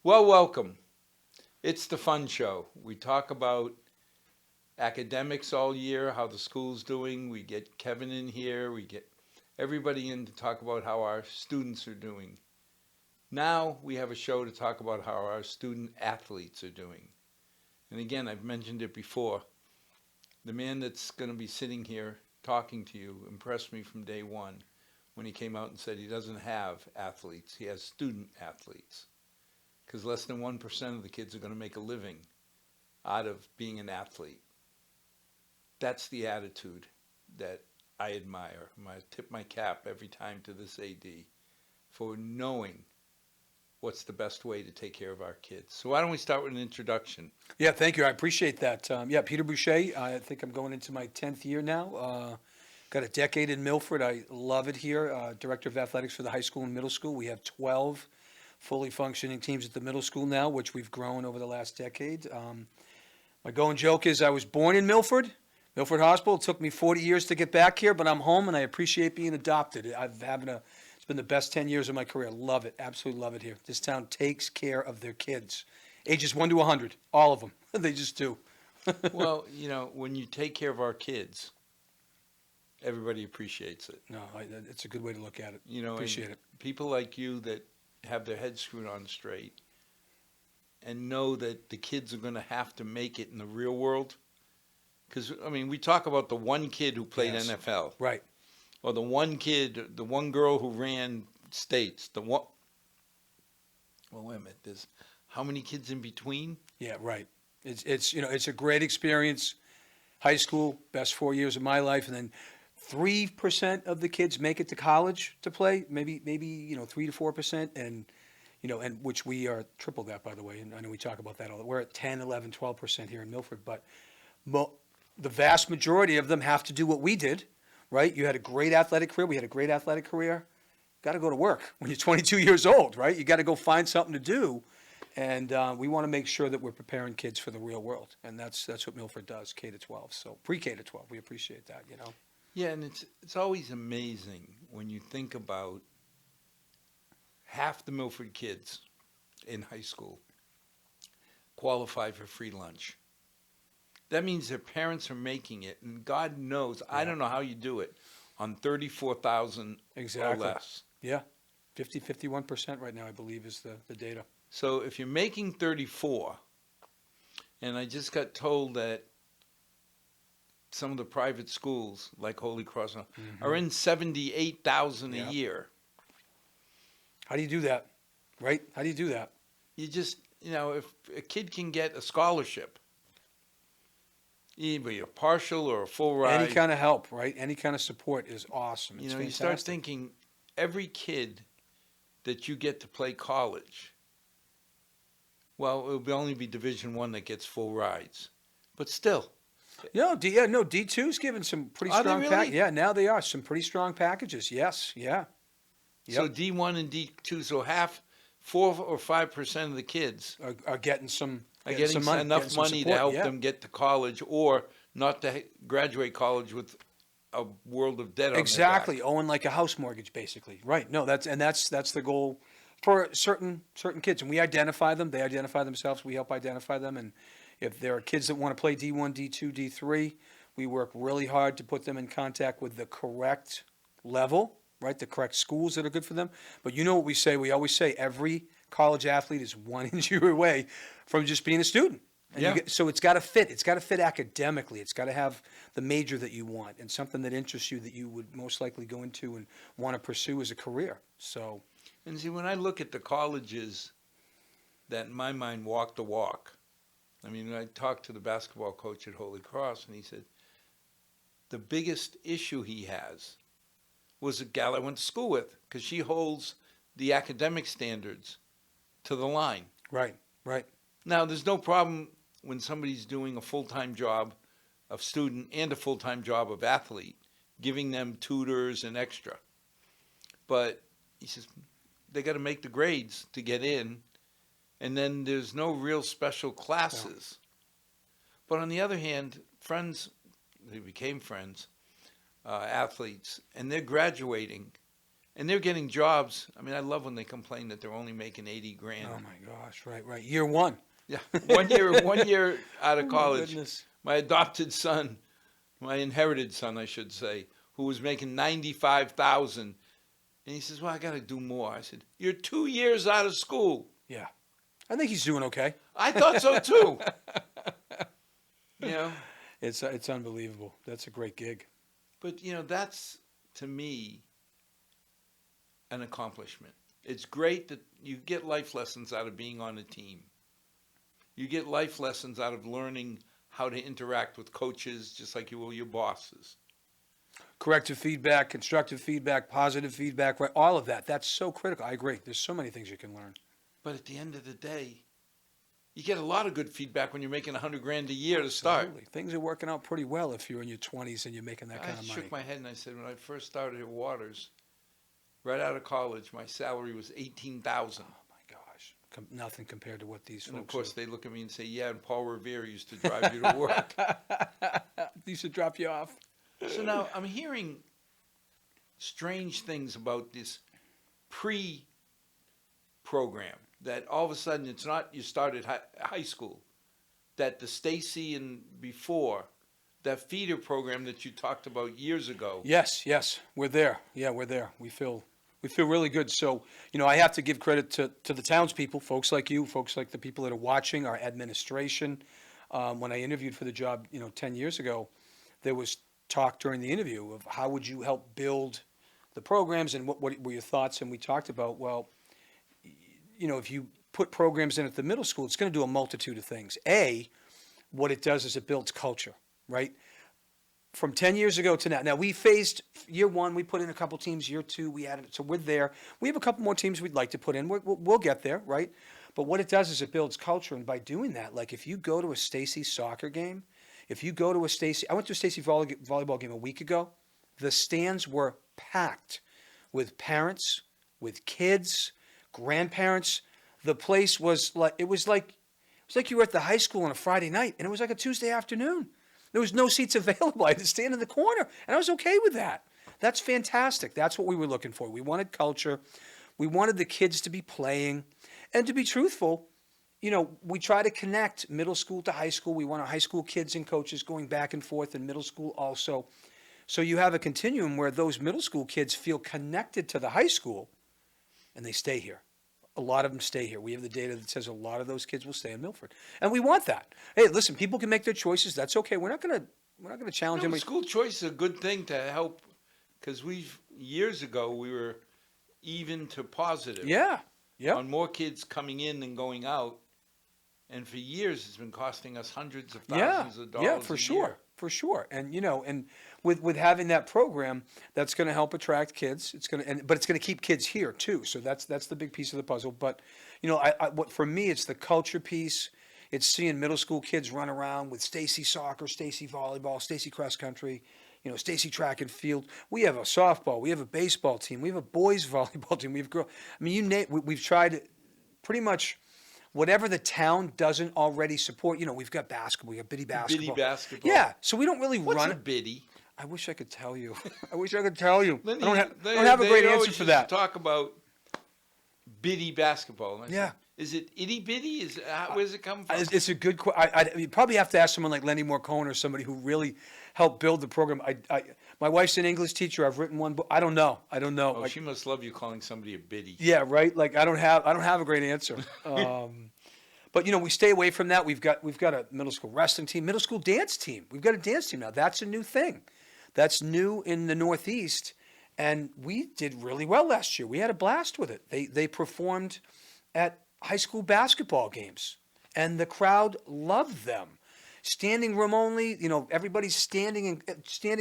Well, welcome. It's the fun show. We talk about academics all year, how the school's doing. We get Kevin in here. We get everybody in to talk about how our students are doing. Now we have a show to talk about how our student athletes are doing. And again, I've mentioned it before. The man that's going to be sitting here talking to you impressed me from day one when he came out and said he doesn't have athletes, he has student athletes. Because less than 1% of the kids are going to make a living out of being an athlete. That's the attitude that I admire. I tip my cap every time to this AD for knowing what's the best way to take care of our kids. So why don't we start with an introduction? Yeah, thank you. I appreciate that. Peter Boucher. I think I'm going into my 10th year now. Got a decade in Milford. I love it here. Director of athletics for the high school and middle school. We have 12 fully functioning teams at the middle school now, which we've grown over the last decade. My going joke is I was born in Milford Hospital. It took me 40 years to get back here, but I'm home and I appreciate being adopted. It's been the best 10 years of my career. Love it. Absolutely love it here. This town takes care of their kids. Ages 1 to 100, all of them. They just do. Well, when you take care of our kids, everybody appreciates it. No, it's a good way to look at it. And Appreciate it. people like you that have their heads screwed on straight and know that the kids are going to have to make it in the real world. Because, we talk about the one kid who played Yes. NFL. Right. Or the one kid, the one girl who ran states. Well, wait a minute. There's how many kids in between? Yeah, right. It's a great experience. High school, best 4 years of my life, and then 3% of the kids make it to college to play. Maybe 3 to 4%, and which we are triple that, by the way. And I know we talk about that all. We're at 10, 11, 12% here in Milford, but the vast majority of them have to do what we did, right? You had a great athletic career. We had a great athletic career. Got to go to work when you're 22 years old, right? You got to go find something to do. And we want to make sure that we're preparing kids for the real world, and that's what Milford does, K to 12. So pre-K to 12, we appreciate that, Yeah, and it's always amazing when you think about half the Milford kids in high school qualify for free lunch. That means their parents are making it, and God knows, I don't know how you do it, on 34,000 Exactly. or less. Yeah, 51% right now, I believe, is the data. So if you're making 34, and I just got told that some of the private schools, like Holy Cross, are in 78,000 a year. How do you do that, right? How do you do that? You just, if a kid can get a scholarship, either a partial or a full ride. Any kind of help, right? Any kind of support is awesome. It's you start thinking every kid that you get to play college, well, it will only be Division I that gets full rides, but still. D2's given some pretty Are strong they really? Yeah, now they are some pretty strong packages. Yes, yeah. So Yep. D1 and D2, so 4 or 5% of the kids Are getting some are getting some money, enough getting some money to support, help yeah. them get to college or not to graduate college with a world of debt on Exactly, their back. owing like a house mortgage, basically. Right. No, that's the goal for certain kids, and we identify them. They identify themselves. We help identify them, and if there are kids that want to play D1, D2, D3, we work really hard to put them in contact with the correct level, right? The correct schools that are good for them. But you know what we say? We always say every college athlete is one injury away from just being a student. And so it's got to fit. It's got to fit academically. It's got to have the major that you want and something that interests you that you would most likely go into and want to pursue as a career. So, And see, when I look at the colleges that in my mind walk the walk, I talked to the basketball coach at Holy Cross, and he said the biggest issue he has was a gal I went to school with, because she holds the academic standards to the line. right. Now, there's no problem when somebody's doing a full-time job of student and a full-time job of athlete, giving them tutors and extra. But he says they got to make the grades to get in, and then there's no real special classes. But on the other hand, friends, they became friends, athletes, and they're graduating and they're getting jobs. I mean, I love when they complain that they're only making 80 grand. Oh my gosh, right. Year one. Yeah, 1 year out of Oh my college. goodness. My adopted son, my inherited son, I should say, who was making 95,000, and he says, "Well, I got to do more." I said, "You're 2 years out of school." Yeah. I think he's doing okay. I thought so too. You know, It's unbelievable. That's a great gig. but that's to me an accomplishment. It's great that you get life lessons out of being on a team. You get life lessons out of learning how to interact with coaches just like you will your bosses. Corrective feedback, constructive feedback, positive feedback, right? All of that. That's so critical. I agree. There's so many things you can learn. But at the end of the day, you get a lot of good feedback when you're making 100 grand a year to start. Absolutely. Things are working out pretty well if you're in your 20s and you're making that kind I of money. shook my head and I said, when I first started at Waters, right out of college, my salary was 18,000. Oh my gosh. Nothing compared to what these And of folks course, do. they look at me and say, "Yeah, and Paul Revere used to drive you to work." These should drop you off. So now I'm hearing strange things about this pre-program, that all of a sudden it's not you started high school, that the Stacy and before, that feeder program that you talked about years ago. Yes, we're there. Yeah, we're there. We feel really good. So, I have to give credit to the townspeople, folks like you, folks like the people that are watching, our administration. When I interviewed for the job, 10 years ago, there was talk during the interview of how would you help build the programs and what were your thoughts? And we talked about, well, if you put programs in at the middle school, it's going to do a multitude of things. What it does is it builds culture, right? From 10 years ago to now. Now, we phased year one, we put in a couple teams. Year two, we added, so we're there. We have a couple more teams we'd like to put in. We'll get there, right? But what it does is it builds culture. And by doing that, like if you go to a Stacy soccer game, if you go to a Stacy, I went to a Stacy volleyball game a week ago. The stands were packed with parents, with kids, grandparents. The place was like, it was like you were at the high school on a Friday night, and it was like a Tuesday afternoon. There was no seats available. I had to stand in the corner, and I was okay with that. That's fantastic. That's what we were looking for. We wanted culture. We wanted the kids to be playing. And to be truthful, we try to connect middle school to high school. We want our high school kids and coaches going back and forth, and middle school also. So you have a continuum where those middle school kids feel connected to the high school, and they stay here. A lot of them stay here. We have the data that says a lot of those kids will stay in Milford, and we want that. Hey, listen, people can make their choices. That's okay. We're not going to challenge them. School choice is a good thing to help, because years ago we were even to positive. Yeah. On more kids coming in than going out. And for years, it's been costing us hundreds of thousands of dollars. Yeah, for sure. And and with having that program, that's going to help attract kids. But it's going to keep kids here too. So that's the big piece of the puzzle. But what for me, it's the culture piece. It's seeing middle school kids run around with Stacy soccer, Stacy volleyball, Stacy cross country, Stacy track and field. We have a softball, we have a baseball team, we have a boys volleyball team. We've tried pretty much. Whatever the town doesn't already support, we've got basketball, we got biddy basketball. Biddy basketball. Yeah, so we don't really What's run a it. biddy? I wish I could tell you. I don't They have a great always answer used for to that. Talk about biddy basketball. And I Yeah. said, is it itty bitty? Where does it come from? It's a good question. You probably have to ask someone like Lenny Morcone or somebody who really helped build the program. My wife's an English teacher. I've written one book. I don't know. Oh, she must love you calling somebody a biddy. Yeah, right. Like I don't have a great answer. But we stay away from that. We've got a middle school wrestling team, middle school dance team. We've got a dance team now. That's a new thing. That's new in the Northeast, and we did really well last year. We had a blast with it. They performed at high school basketball games, and the crowd loved them. Standing room only. Everybody's standing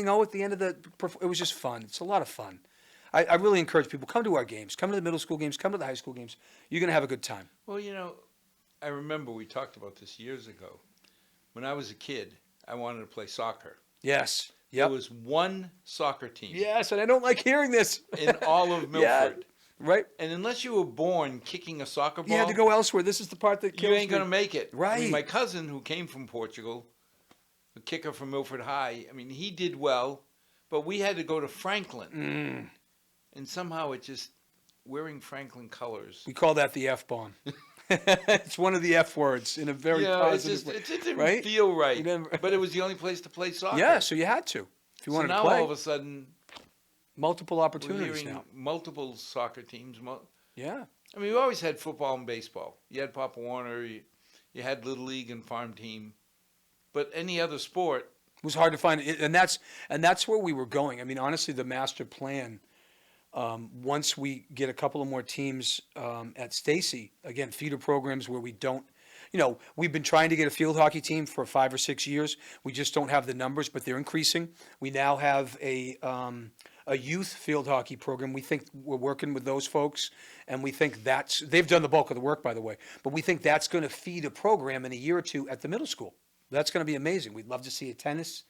O at the end of the. It was just fun. It's a lot of fun. I really encourage people, come to our games, come to the middle school games, come to the high school games. You're going to have a good time. Well, I remember we talked about this years ago. When I was a kid, I wanted to play soccer. Yes. There was one soccer team. Yes, and I don't like hearing this. In all of Milford. Yeah, right. And unless you were born kicking a soccer ball, You had to go elsewhere. This is the part that kills you ain't me. going to make it. Right. My cousin who came from Portugal, a kicker from Milford High, he did well, but we had to go to Franklin. and somehow it just wearing Franklin colors. We call that the F-bomb. It's one of the F words in a very Yeah, positive way, it didn't right? feel You right. never- But it was the only place to play soccer. Yeah, so you had to. If you So wanted to now play, all of a sudden multiple we're opportunities hearing now. multiple soccer teams. Yeah. I mean, we always had football and baseball. You had Papa Warner. You had Little League and farm team. But any other sport, It was hard to find, and that's where we were going. I mean, honestly, the master plan. Once we get a couple of more teams at Stacy, again, feeder programs where we don't, we've been trying to get a field hockey team for 5 or 6 years. We just don't have the numbers, but they're increasing. We now have a youth field hockey program. We think we're working with those folks, and we think they've done the bulk of the work, by the way, but we think that's going to feed a program in a year or two at the middle school. That's going to be amazing. We'd love to see a tennis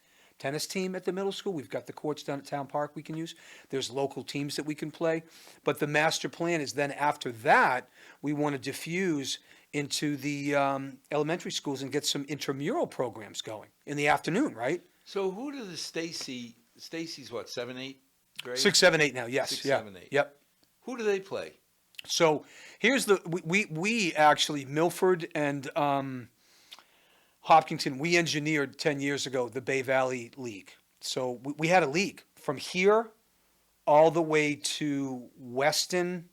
team at the middle school. We've got the courts down at Town Park we can use. There's local teams that we can play. But the master plan is then after that, we want to diffuse into the elementary schools and get some intramural programs going in the afternoon, right? so who do the Stacy's what, 7, 8 grade? 6, 7, 8 now, yes. 6, yeah. 7, 8. Yep. Who do they play? So here's we actually, Milford and Hopkinton, we engineered 10 years ago the Bay Valley League. So we had a league from here all the way to Weston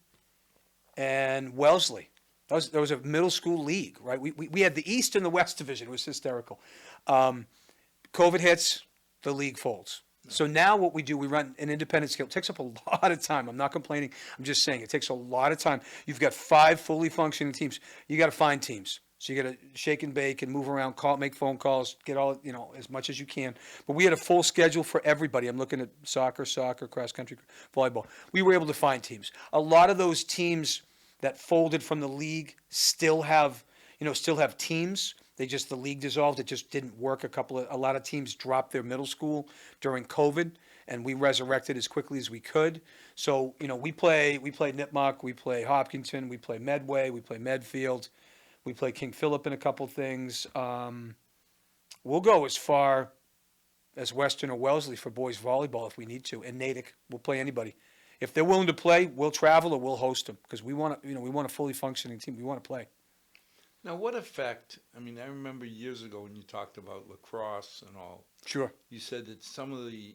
and Wellesley. That was a middle school league, right? We had the East and the West division. It was hysterical. COVID hits, the league folds. So now what we do, we run an independent scale. It takes up a lot of time. I'm not complaining. I'm just saying it takes a lot of time. You've got 5 fully functioning teams. You got to find teams. So you got to shake and bake and move around, make phone calls, get all, as much as you can. But we had a full schedule for everybody. I'm looking at soccer, cross country, volleyball. We were able to find teams. A lot of those teams that folded from the league still have teams. The league dissolved. It just didn't work. A lot of teams dropped their middle school during COVID, and we resurrected as quickly as we could. So, we play Nipmuc, we play Hopkinton, we play Medway, we play Medfield. We play King Philip in a couple things. We'll go as far as Western or Wellesley for boys volleyball if we need to, and Natick. We'll play anybody. If they're willing to play, we'll travel or we'll host them because we want a fully functioning team. We want to play. Now, what effect? I mean, I remember years ago when you talked about lacrosse and all. Sure. You said that some of the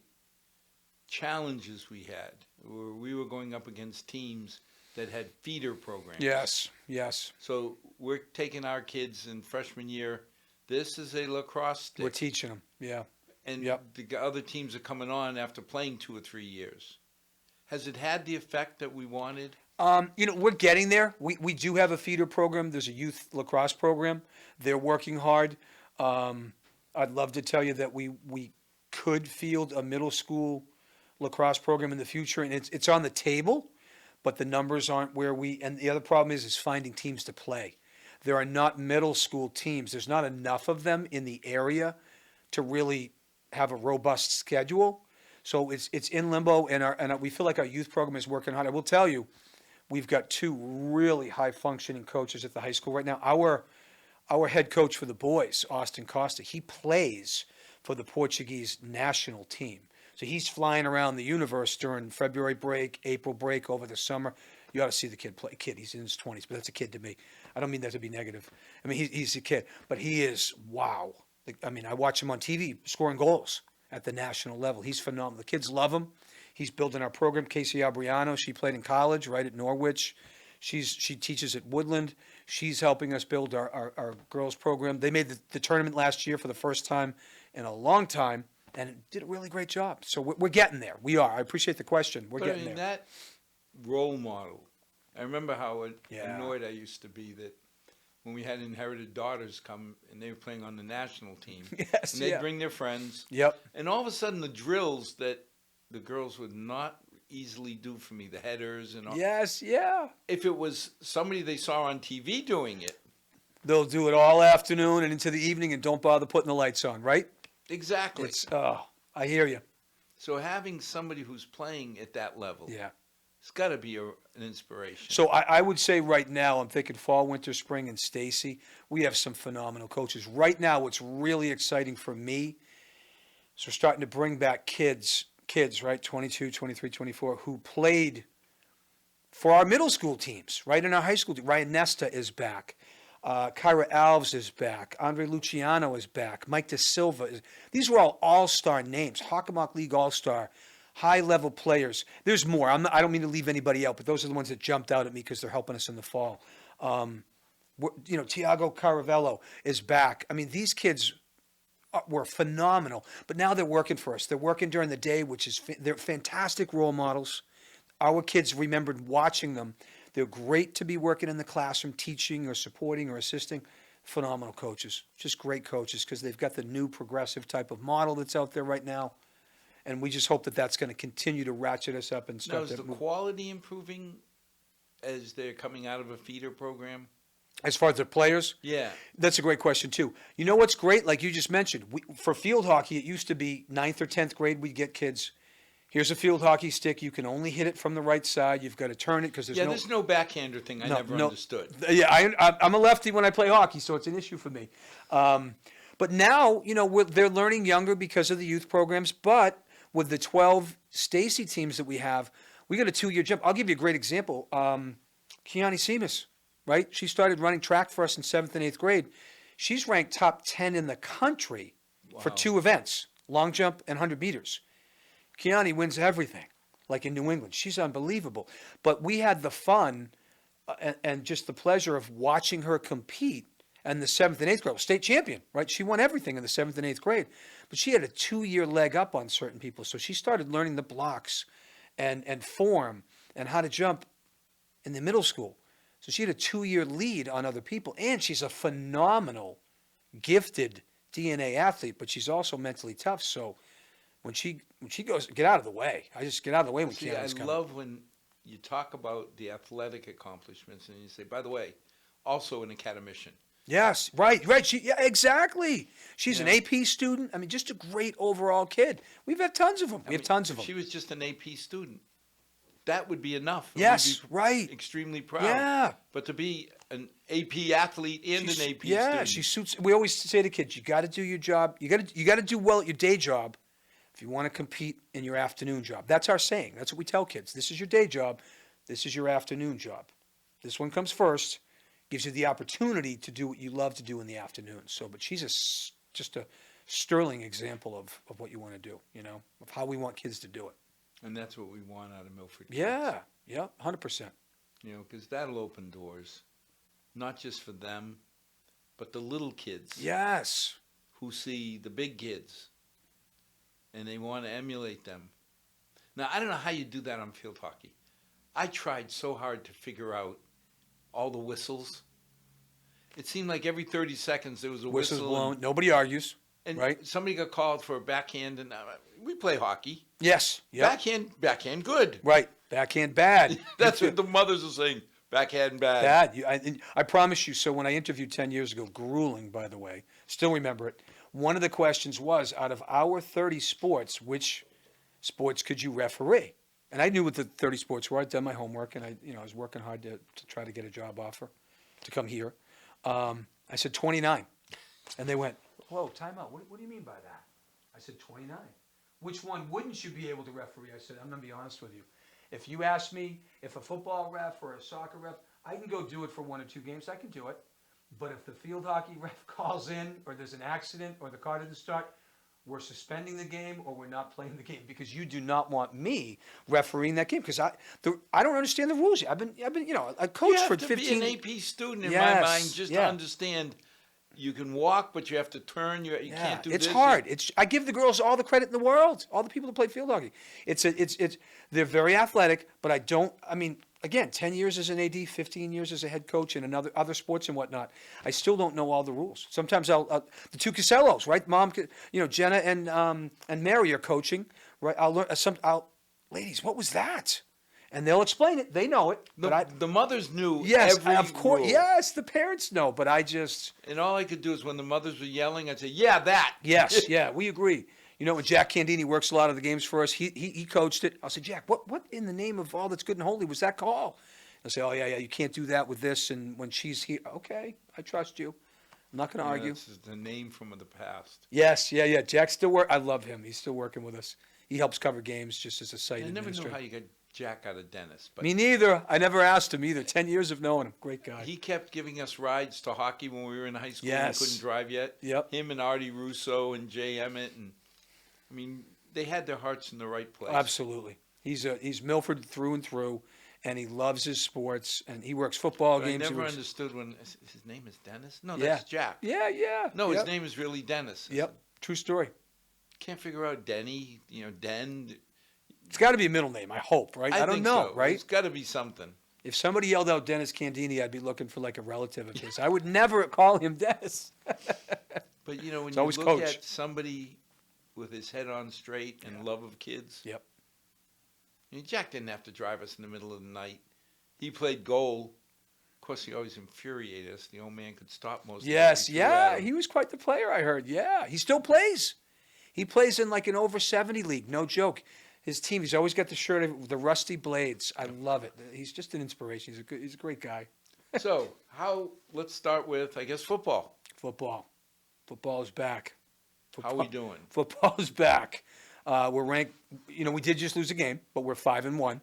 challenges we had were we were going up against teams that had feeder programs. Yes. So we're taking our kids in freshman year. This is a lacrosse stick. We're teaching them, yeah. And Yep. the other teams are coming on after playing 2 or 3 years. Has it had the effect that we wanted? We're getting there. We do have a feeder program. There's a youth lacrosse program. They're working hard. I'd love to tell you that we could field a middle school lacrosse program in the future, and it's on the table, but the numbers aren't where and the other problem is finding teams to play. There are not middle school teams. There's not enough of them in the area to really have a robust schedule. So it's in limbo, and we feel like our youth program is working hard. I will tell you, we've got 2 really high functioning coaches at the high school right now. Our head coach for the boys, Austin Costa, he plays for the Portuguese national team. So he's flying around the universe during February break, April break, over the summer. You ought to see the kid play. He's in his 20s, but that's a kid to me. I don't mean that to be negative. I mean, he's a kid, but he is, wow. I watch him on TV scoring goals at the national level. He's phenomenal. The kids love him. He's building our program. Casey Albriano, she played in college right at Norwich. She teaches at Woodland. She's helping us build our girls program. They made the tournament last year for the first time in a long time, and did a really great job. So we're getting there. We are. I appreciate the question. We're getting there. That role model, I remember how Yeah. annoyed I used to be that when we had inherited daughters come and they were playing on the national team. Yes, and they'd yeah. bring their friends. Yep. And all of a sudden the drills that the girls would not easily do for me, the headers and all. Yes, yeah. If it was somebody they saw on TV doing it. They'll do it all afternoon and into the evening and don't bother putting the lights on, right? Exactly. I hear you. So having somebody who's playing at that level. Yeah. It's got to be an inspiration. So I would say right now, I'm thinking fall, winter, spring, and Stacy, we have some phenomenal coaches. Right now, what's really exciting for me is we're starting to bring back kids kids, right, 22, 23, 24, who played for our middle school teams, right, in our high school team. Ryan Nesta is back. Kyra Alves is back. Andre Luciano is back. Mike De Silva is. These were all-star names, Hockomock League all-star, high-level players. There's more. I don't mean to leave anybody out, but those are the ones that jumped out at me because they're helping us in the fall. Tiago Caravello is back. I mean, these kids were phenomenal, but now they're working for us. They're working during the day, which is they're fantastic role models. Our kids remembered watching them. They're great to be working in the classroom, teaching or supporting or assisting. Phenomenal coaches, just great coaches, because they've got the new progressive type of model that's out there right now. And we just hope that that's going to continue to ratchet us up and Now, start is to the move. quality improving as they're coming out of a feeder program? As far as the players, Yeah. that's a great question too. You know what's great? Like you just mentioned, for field hockey, it used to be 9th or 10th grade. We'd get kids. Here's a field hockey stick. You can only hit it from the right side. You've got to turn it because there's Yeah, no. there's no backhander thing. I never understood. Yeah, I'm a lefty when I play hockey, so it's an issue for me. But now, they're learning younger because of the youth programs. But with the 12 Stacy teams that we have, we got a 2-year jump. I'll give you a great example. Kiani Seamus, right? She started running track for us in 7th and 8th grade. She's ranked top 10 in the country for 2 events, long jump and 100 meters. Kiani wins everything, like in New England. She's unbelievable. But we had the fun and just the pleasure of watching her compete in the 7th and 8th grade. State champion, right? She won everything in the 7th and 8th grade. But she had a 2-year leg up on certain people. So she started learning the blocks and form and how to jump in the middle school. So she had a 2-year lead on other people. And she's a phenomenal, gifted DNA athlete, but she's also mentally tough. So when she goes, get out of the way. I just get out of the way when See, Kiana's I coming. love when you talk about the athletic accomplishments and you say, by the way, also an academician. Yes, right. Yeah, exactly. She's an AP student. I mean, just a great overall kid. We've had tons of them. We have tons of If them. she was just an AP student, that would be enough. And Yes, we'd be right. extremely proud. Yeah. But to be an AP athlete and an AP Yeah, student. she suits. We always say to kids, you got to do your job. You got to do well at your day job if you want to compete in your afternoon job. That's our saying. That's what we tell kids. This is your day job. This is your afternoon job. This one comes first. Gives you the opportunity to do what you love to do in the afternoon. So, but she's just a sterling example of what you want to do, of how we want kids to do it. And that's what we want out of Milford kids. Yeah, 100%. Because that'll open doors, not just for them, but the little kids. Yes. Who see the big kids, and they want to emulate them. Now, I don't know how you do that on field hockey. I tried so hard to figure out all the whistles. It seemed like every 30 seconds there was a Whistles whistle. blown. Nobody argues. And right? Somebody got called for a backhand, and we play hockey. Yes. Yep. Backhand, good. Right. Backhand, bad. That's what the mothers are saying. Backhand, bad. Bad. I promise you. So when I interviewed 10 years ago, grueling, by the way, still remember it. One of the questions was, out of our 30 sports, which sports could you referee? And I knew what the 30 sports were. I'd done my homework, and I was working hard to try to get a job offer to come here. I said 29, and they went, "Whoa, time out. What do you mean by that?" I said 29. Which one wouldn't you be able to referee? I said, I'm going to be honest with you. If you ask me if a football ref or a soccer ref, I can go do it for 1 or 2 games. I can do it. But if the field hockey ref calls in, or there's an accident, or the car didn't start, we're suspending the game, or we're not playing the game, because you do not want me refereeing that game, because I don't understand the rules. I've been I coached for 15. You have to be an AP student in Yes, my mind just to understand. You can walk, but you have to turn. You can't do this. It's hard. I give the girls all the credit in the world. All the people that play field hockey. They're very athletic, but I don't. I mean, again, 10 years as an AD, 15 years as a head coach in other sports and whatnot. I still don't know all the rules. Sometimes the two Casellos, right? Mom, Jenna and Mary are coaching, right? I'll learn ladies, what was that? And they'll explain it. They know it. The mothers knew. Yes, every of course. rule. Yes, the parents know. But I just. And all I could do is when the mothers were yelling, I'd say, "Yeah, that." Yes, yeah, we agree. When Jack Candini works a lot of the games for us, he coached it. I'll say, Jack, what in the name of all that's good and holy was that call? He'll say, oh yeah, you can't do that with this. And when she's here, okay, I trust you. I'm not going to argue. This is the name from the past. Yes, yeah. Jack still I love him. He's still working with us. He helps cover games just as a site I never knew administrator. how you got Jack out of Dennis, but Me neither. I never asked him either. 10 years of knowing him. Great guy. he kept giving us rides to hockey when we were in high school. Yes. We couldn't drive yet. Yep. Him and Artie Russo and Jay Emmett, and I mean, they had their hearts in the right place. Absolutely. He's Milford through and through, and he loves his sports, and he works football But games. I He never works- understood when his name is Dennis. No, Yeah. that's Jack. Yeah. No, yep. his name is really Dennis. Yep. True story. Can't figure out Denny. Den. It's got to be a middle name, I hope, right? I don't think know, so. right? It's got to be something. If somebody yelled out Dennis Candini, I'd be looking for like a relative of his. I would never call him Dennis. But you know, when It's you always look Coach. at somebody with his head on straight and love of kids, Yep. I mean, Jack didn't have to drive us in the middle of the night. He played goal. Of course, he always infuriated us. The old man could stop most. Yes, of what we threw at yeah. him. He was quite the player, I heard. Yeah. He still plays. He plays in like an over 70 league. No joke. His team, he's always got the shirt of the Rusty Blades. I love it. He's just an inspiration. He's a great guy. So, let's start with, I guess, football. Football. Football is back. How we doing? Football is back. We're ranked, we did just lose a game, but we're 5-1.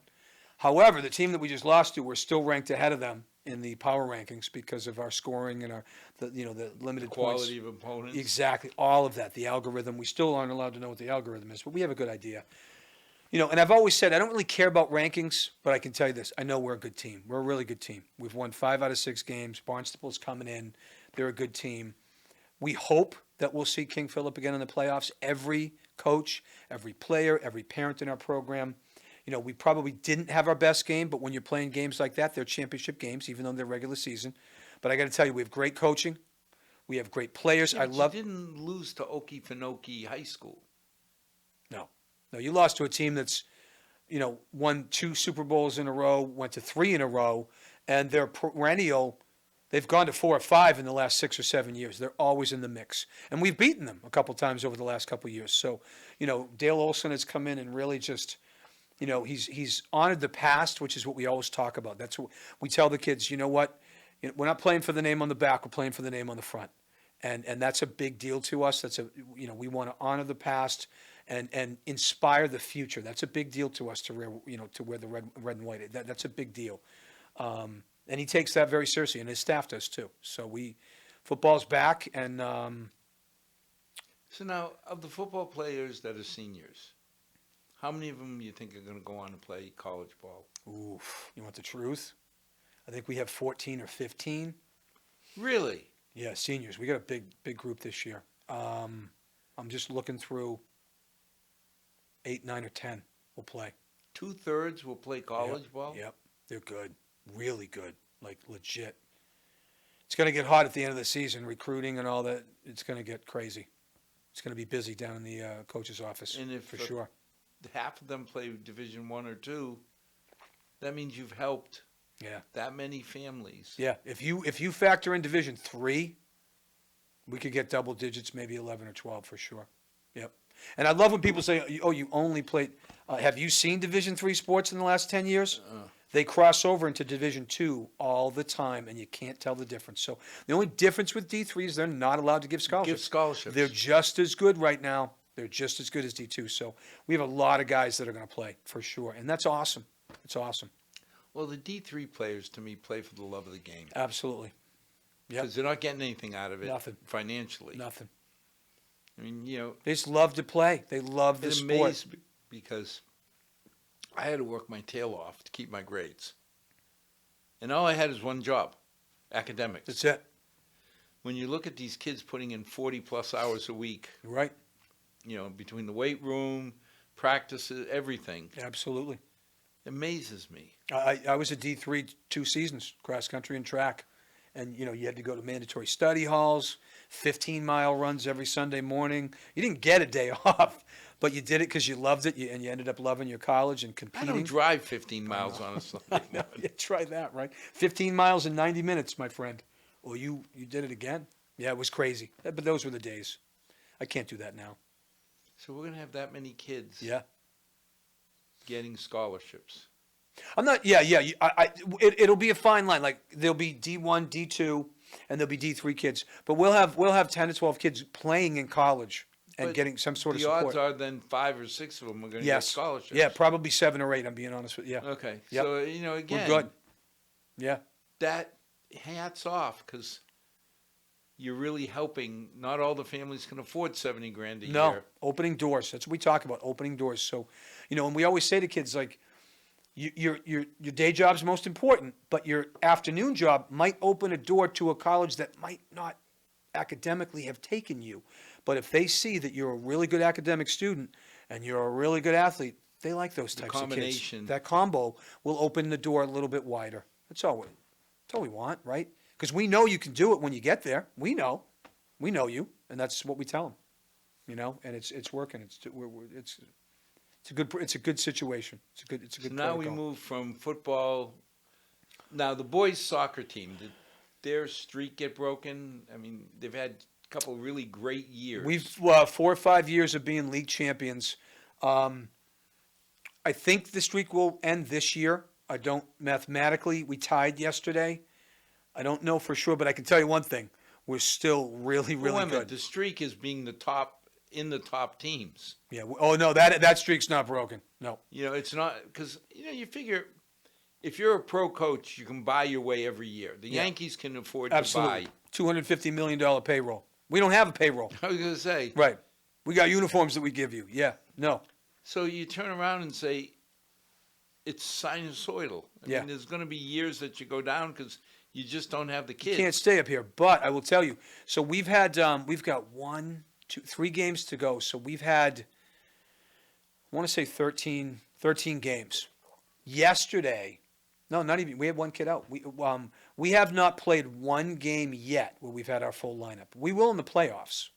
However, the team that we just lost to, we're still ranked ahead of them in the power rankings because of our scoring and the limited Quality points. of opponents. Exactly. All of that. The algorithm. We still aren't allowed to know what the algorithm is, but we have a good idea. And I've always said I don't really care about rankings, but I can tell you this. I know we're a good team. We're a really good team. We've won 5 out of 6 games. Barnstaple's coming in. They're a good team. We hope that we'll see King Philip again in the playoffs. Every coach, every player, every parent in our program. We probably didn't have our best game, but when you're playing games like that, they're championship games, even though they're regular season. But I got to tell you, we have great coaching. We have great players. Yeah, but you didn't lose to Okefenokee High School. No, you lost to a team that's, won 2 Super Bowls in a row, went to 3 in a row, and they're perennial. They've gone to 4 or 5 in the last 6 or 7 years. They're always in the mix, and we've beaten them a couple times over the last couple years. So, Dale Olson has come in and really just, he's honored the past, which is what we always talk about. That's what we tell the kids. You know what? We're not playing for the name on the back. We're playing for the name on the front, and that's a big deal to us. We want to honor the past. And inspire the future. That's a big deal to us to wear the red and white. That's a big deal, and he takes that very seriously, and his staff does too. So football's back, and So now, of the football players that are seniors, how many of them you think are going to go on to play college ball? oof, you want the truth? I think we have 14 or 15. Really? Yeah, seniors. We got a big group this year. I'm just looking through. 8, 9, or 10 will play. 2/3 will play college ball? Yep, they're good, really good, like legit. It's going to get hot at the end of the season, recruiting and all that. It's going to get crazy. It's going to be busy down in the coach's office, And if for sure. half of them play Division 1 or 2, that means you've helped Yeah, that many families. yeah. If you factor in Division 3, we could get double digits, maybe 11 or 12 for sure. Yep. And I love when people say, "Oh, you only played." Have you seen Division 3 sports in the last 10 years? They cross over into Division 2 all the time, and you can't tell the difference. So the only difference with D3 is they're not allowed to give scholarships. Give scholarships. They're just as good right now. They're just as good as D2. So we have a lot of guys that are going to play for sure, and that's awesome. It's awesome. Well, the D3 players, to me, play for the love of the game. Absolutely. Yep. Because they're not getting anything out of it Nothing. financially. Nothing. I mean, They just love to play. They love the it sport. amazed me because I had to work my tail off to keep my grades. And all I had is one job, academics. That's it. When you look at these kids putting in 40-plus hours a week, You're right. between the weight room, practices, everything, Absolutely. it amazes me. I was a D3 2 seasons, cross country and track. And, you had to go to mandatory study halls, 15-mile runs every Sunday morning. You didn't get a day off, but you did it because you loved it, and you ended up loving your college and I competing. don't drive 15 miles on a Sunday. Yeah, try that, right? 15 miles in 90 minutes, my friend. Well, you did it again. Yeah, it was crazy. But those were the days. I can't do that now. So we're going to have that many kids Yeah. getting scholarships. I'm not. Yeah. It'll be a fine line. Like there'll be D1, D2, and there'll be D3 kids. But we'll have 10 to 12 kids playing in college and But getting some sort of the odds support. are then 5 or 6 of them are going to get Yes. scholarships. Yeah, probably 7 or 8, I'm being honest with you. Yeah. Okay. Yep. So, again, We're good. Yeah. that hats off because you're really helping. Not all the families can afford 70 grand a No, year. opening doors. That's what we talk about, opening doors. So, and we always say to kids, like, your day job's most important, but your afternoon job might open a door to a college that might not academically have taken you. But if they see that you're a really good academic student and you're a really good athlete, they like those types of kids. Combination. That combo will open the door a little bit wider. That's all we want, right? Because we know you can do it when you get there. We know you, and that's what we tell them. And it's working. It's a good situation. It's a good So now we protocol. move from football. Now the boys soccer team, did their streak get broken? I mean, they've had a couple really great years. We've 4 or 5 years of being league champions. I think the streak will end this year. I don't mathematically. We tied yesterday. I don't know for sure, but I can tell you one thing: we're still really, Well, really wait a minute, good. the streak is being the top teams. Yeah. Oh no, that streak's not broken. No. It's not because you figure if you're a pro coach, you can buy your way every year. The Yeah. Yankees can afford Absolutely. to $250 million payroll. We don't have a payroll. buy. I was going to say. Right. We got uniforms that we give you. Yeah. No. So you turn around and say it's sinusoidal. I Yeah. mean, there's going to be years that you go down because you just don't have the You kids. can't stay up here. But I will tell you. So we've got 1, 2, 3 games to go. So we've had, I want to say 13 games. Yesterday, no, not even. We had one kid out. We have not played one game yet where we've had our full lineup. We will in the playoffs.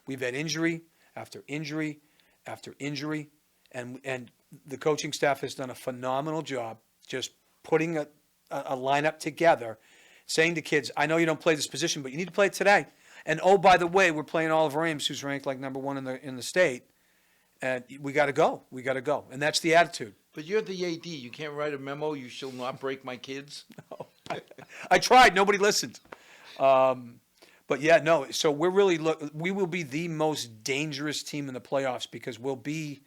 We've had injury after injury after injury, and the coaching staff has done a phenomenal job just putting a lineup together, saying to kids, I know you don't play this position, but you need to play it today. And oh, by the way, we're playing Oliver Ames, who's ranked like number 1 in the state, and we got to go. We got to go, and that's the attitude. But you're the AD. You can't write a memo. You shall not break my kids. I tried. Nobody listened. But yeah, no. So we will be the most dangerous team in the playoffs because we'll be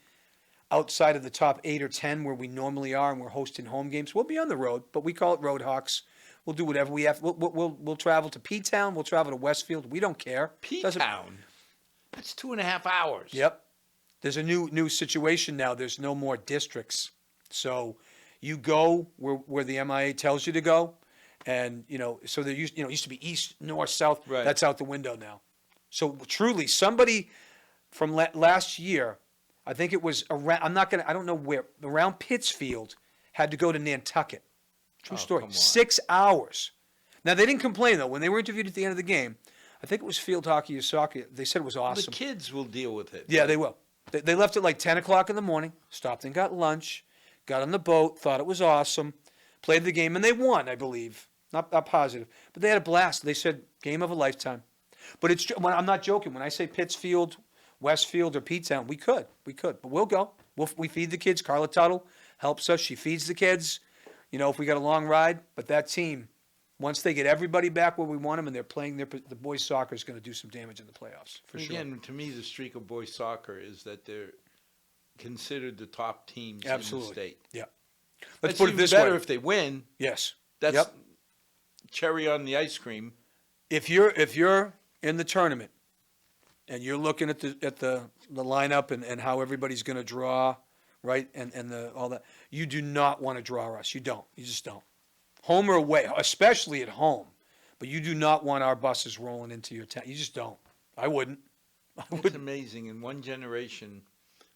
outside of the top 8 or 10 where we normally are, and we're hosting home games. We'll be on the road, but we call it Road Hawks. We'll do whatever we have. We'll travel to P-Town. We'll travel to Westfield. We don't care. P-Town. That's 2.5 hours. Yep. There's a new situation now. There's no more districts. So you go where the MIA tells you to go. And, so there used to be east, north, south. Right. That's out the window now. So truly, somebody from last year, I think it was around, I don't know where, around Pittsfield, had to go to Nantucket. True story. Come on. 6 hours. Now, they didn't complain, though. When they were interviewed at the end of the game, I think it was field hockey or soccer, they said it was awesome. The kids will deal with it. Yeah, they will. They left at like 10 o'clock in the morning, stopped and got lunch, got on the boat, thought it was awesome, played the game, and they won, I believe. Not positive. But they had a blast. They said, game of a lifetime. But I'm not joking. When I say Pittsfield, Westfield, or P-Town, we could. But we'll go. We feed the kids. Carla Tuttle helps us. She feeds the kids, if we got a long ride. But that team, once they get everybody back where we want them and they're playing the boys' soccer is going to do some damage in the playoffs, for sure. Again, to me, the streak of boys soccer is that they're considered the top teams Absolutely. in the state. Yeah. It's Let's put it even this better way. if they win. Yes. That's Yep. cherry on the ice cream. If you're in the tournament and you're looking at the lineup and how everybody's going to draw, right, and all that, you do not want to draw us. You don't. You just don't. Home or away, especially at home. But you do not want our buses rolling into your town. You just don't. I wouldn't. It's amazing. In one generation,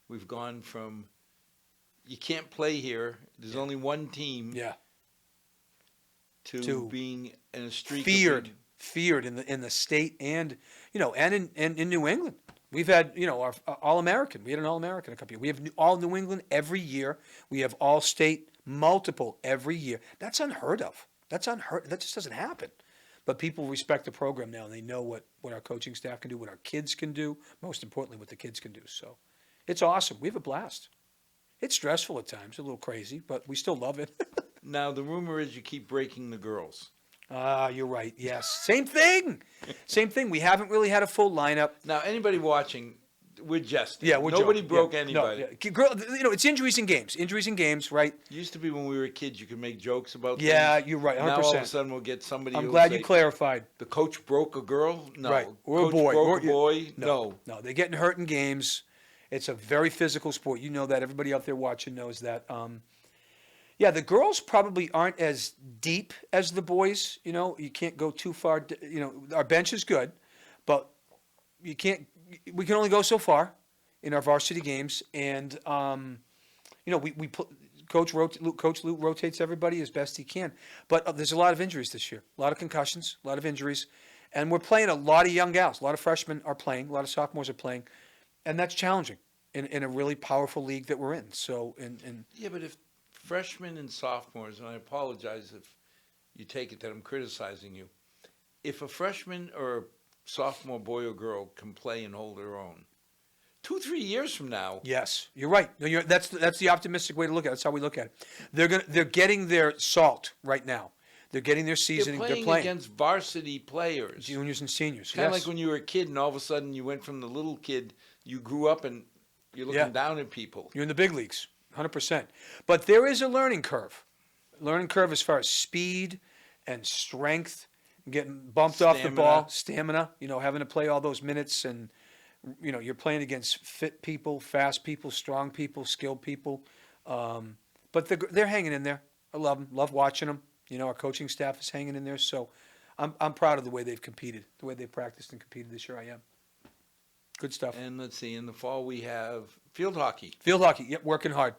we've gone from you can't play here. There's only one team. Yeah. To being in a streak. Feared in the state and and in New England. We've had our All-American. We had an All-American a couple years. We have all New England every year. We have All-State multiple every year. That's unheard of. That just doesn't happen. But people respect the program now, and they know what our coaching staff can do, what our kids can do, most importantly, what the kids can do. So it's awesome. We have a blast. It's stressful at times, a little crazy, but we still love it. Now, the rumor is you keep breaking the girls. You're right. Yes. Same thing. We haven't really had a full lineup. Now, anybody watching, we're jesting. Yeah, we're Nobody joking. broke Yeah. anybody. No, yeah. Girl, it's injuries in games. Injuries in games, right? Used to be when we were kids, you could make jokes about Yeah, things. you're right, Now all of a 100%. sudden we'll get somebody I'm who'll glad you say, clarified. the coach broke a girl? No. Right. Or a Coach boy. broke a boy? No, No. no, they're getting hurt in games. It's a very physical sport. You know that. Everybody out there watching knows that. Yeah, the girls probably aren't as deep as the boys. You know, you can't go too far. You know, our bench is good, but you can't. We can only go so far in our varsity games, and you know, we put. Coach Luke rotates everybody as best he can, but there's a lot of injuries this year, a lot of concussions, a lot of injuries, and we're playing a lot of young gals. A lot of freshmen are playing, a lot of sophomores are playing, and that's challenging in a really powerful league that we're in. So, Yeah, but if freshmen and sophomores, and I apologize if you take it that I'm criticizing you, if a freshman or a sophomore boy or girl can play and hold their own, 2-3 years from now, yes, you're right. No, that's the optimistic way to look at it. That's how we look at it. They're getting their salt right now. They're getting their seasoning. they're playing against varsity players. Juniors and seniors. Kind of Yes. like when you were a kid and all of a sudden you went from the little kid, you grew up and you're looking Yeah. down at people. You're in the big leagues, 100%. But there is a learning curve. Learning curve as far as speed and strength, getting bumped off the Stamina. ball, stamina, you know, having to play all those minutes. And, you know, you're playing against fit people, fast people, strong people, skilled people. But they're hanging in there. I love them, love watching them. You know, our coaching staff is hanging in there. So I'm proud of the way they've competed, the way they practiced and competed this year. I am. Good stuff. And let's see, in the fall we have field hockey. Field hockey, yep, working hard,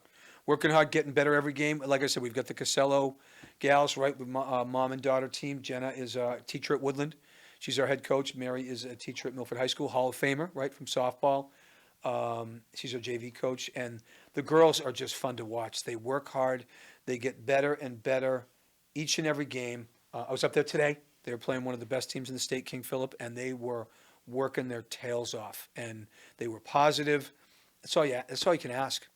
getting better every game. Like I said, we've got the Casello gals, right, with mom and daughter team. Jenna is a teacher at Woodland. She's our head coach. Mary is a teacher at Milford High School, Hall of Famer, right, from softball. She's our JV coach. And the girls are just fun to watch. They work hard. They get better and better each and every game. I was up there today. They were playing one of the best teams in the state, King Philip, and they were working their tails off. And they were positive. That's all you can ask.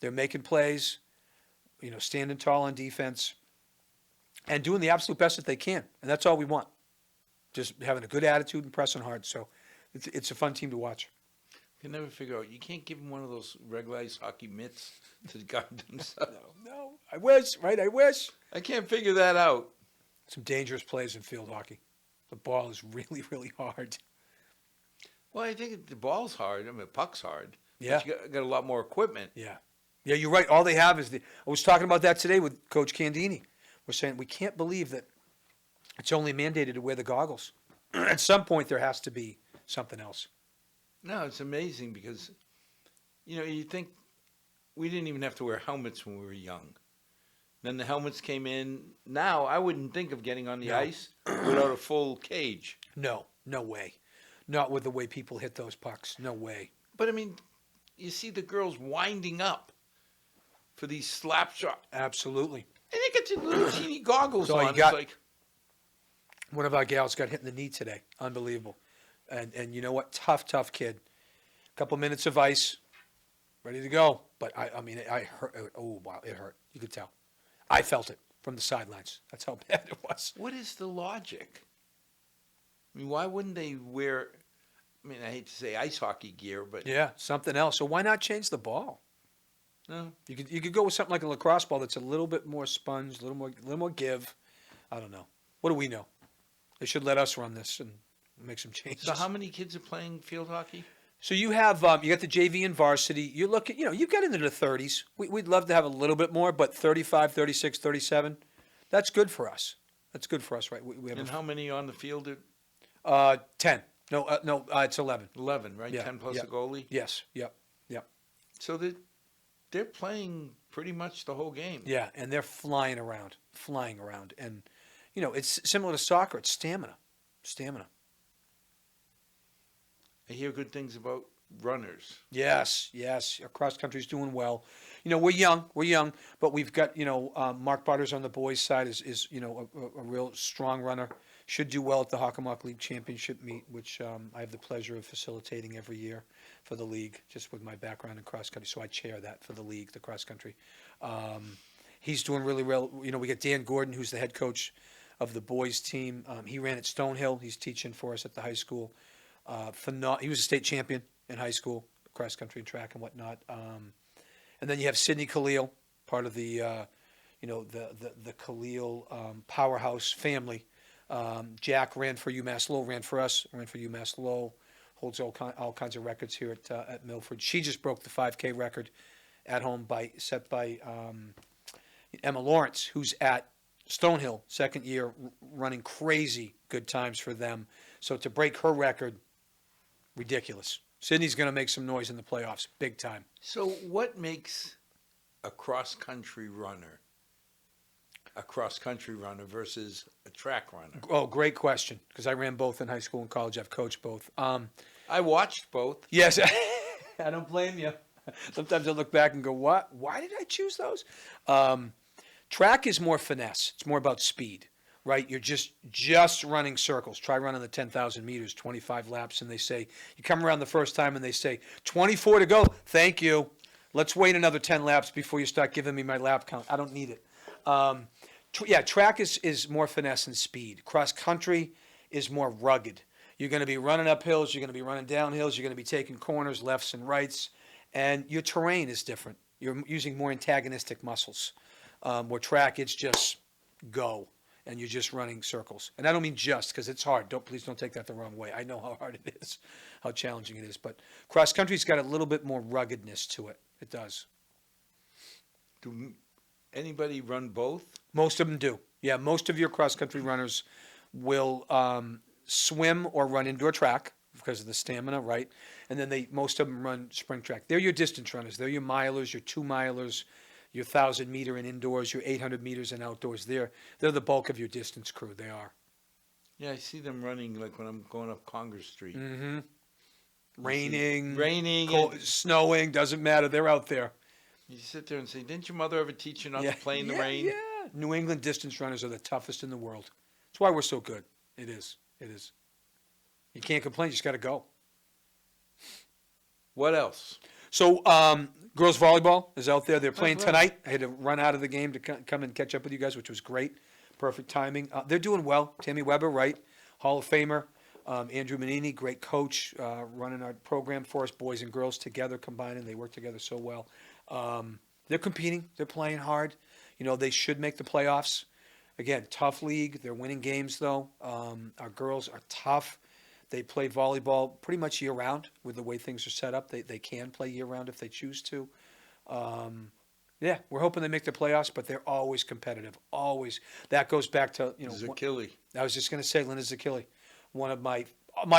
They're making plays, you know, standing tall on defense, and doing the absolute best that they can. And that's all we want. Just having a good attitude and pressing hard. So it's a fun team to watch. I can never figure out, you can't give them one of those regular ice hockey mitts to guard themselves. No, I wish, right? I wish. I can't figure that out. Some dangerous plays in field hockey. The ball is really, really hard. Well, I think the ball's hard. I mean, the puck's hard. Yeah. But you got a lot more equipment. Yeah. Yeah, you're right. All they have is I was talking about that today with Coach Candini. We're saying we can't believe that it's only mandated to wear the goggles. At some point, there has to be something else. No, it's amazing because, you know, you think we didn't even have to wear helmets when we were young. Then the helmets came in. Now, I wouldn't think of getting on the No. ice without a full cage. No way. Not with the way people hit those pucks. No way. But, I mean, you see the girls winding up for these slap shots. Absolutely. And they got your little teeny goggles So you on. got- It's like, One of our gals got hit in the knee today. Unbelievable. And you know what? Tough kid. Couple minutes of ice, ready to go. But I mean, I hurt. Oh wow, it hurt. You could tell. I felt it from the sidelines. That's how bad it was. what is the logic? I mean, why wouldn't they wear, I mean, I hate to say ice hockey gear, but Yeah, something else. So why not change the ball? no. You could go with something like a lacrosse ball that's a little bit more sponge, a little more give. I don't know. What do we know? They should let us run this and make some changes. So how many kids are playing field hockey? So you have you got the JV and varsity. You look at, you know, you get into the 30s. We'd love to have a little bit more, but 35, 36, 37, that's good for us. That's good for us, right? We have And how many on the field? 10. No, it's 11. 11, right? Yeah, 10 plus yeah. a goalie? Yes. Yep. So they're playing pretty much the whole game. Yeah, and they're flying around, and you know, it's similar to soccer. It's stamina. I hear good things about runners. Yes. Our cross country's doing well. You know, we're young, but we've got, you know, Mark Butters on the boys' side is you know, a real strong runner. Should do well at the Hockomock League Championship meet, which I have the pleasure of facilitating every year for the league, just with my background in cross country. So I chair that for the league, the cross country. He's doing really well. You know, we got Dan Gordon, who's the head coach of the boys team. He ran at Stonehill. He's teaching for us at the high school. He was a state champion in high school. cross country and track and whatnot. And then you have Sydney Khalil, part of the the Khalil powerhouse family. Jack ran for UMass Lowell, ran for us, ran for UMass Lowell, holds all kinds of records here at Milford. She just broke the 5K record at home set by Emma Lawrence, who's at Stonehill, second year, running crazy good times for them. So to break her record, ridiculous. Sydney's going to make some noise in the playoffs, big time. So what makes a cross-country runner versus a track runner? Oh, great question, because I ran both in high school and college. I've coached both. I watched both. Yes, I don't blame you. Sometimes I look back and go, what? Why did I choose those? Track is more finesse. It's more about speed, right? You're just running circles. Try running the 10,000 meters, 25 laps, and they say, you come around the first time and they say, 24 to go. Thank you. Let's wait another 10 laps before you start giving me my lap count. I don't need it. Track is more finesse and speed. Cross country is more rugged. You're going to be running up hills. You're going to be running down hills. You're going to be taking corners, lefts and rights. And your terrain is different. You're using more antagonistic muscles. Where track, it's just go. And you're just running circles. And I don't mean just, because it's hard. Please don't take that the wrong way. I know how hard it is, how challenging it is. But cross country's got a little bit more ruggedness to it. It does. Do anybody run both? Most of them do. Yeah, most of your cross-country runners will swim or run indoor track because of the stamina, right? And then most of them run sprint track. They're your distance runners. They're your milers, your 2-milers, your 1,000-meter in indoors, your 800 meters in outdoors. They're the bulk of your distance crew. They are. Yeah, I see them running like when I'm going up Congress Street. Mm-hmm. Raining, snowing, doesn't matter. They're out there. You sit there and say, didn't your mother ever teach you not to play in the rain? Yeah. New England distance runners are the toughest in the world. That's why we're so good. It is. You can't complain. You just got to go. What else? So girls volleyball is out there. They're playing tonight. I had to run out of the game to come and catch up with you guys, which was great. Perfect timing. They're doing well. Tammy Weber, right? Hall of Famer. Andrew Manini, great coach, running our program for us, boys and girls together, combining. They work together so well. They're competing. They're playing hard. They should make the playoffs. Again, tough league. They're winning games, though. Our girls are tough. They play volleyball pretty much year-round with the way things are set up. They can play year-round if they choose to. We're hoping they make the playoffs, but they're always competitive. Always. That goes back to, Zakili. I was just going to say Linda Zakili, one of my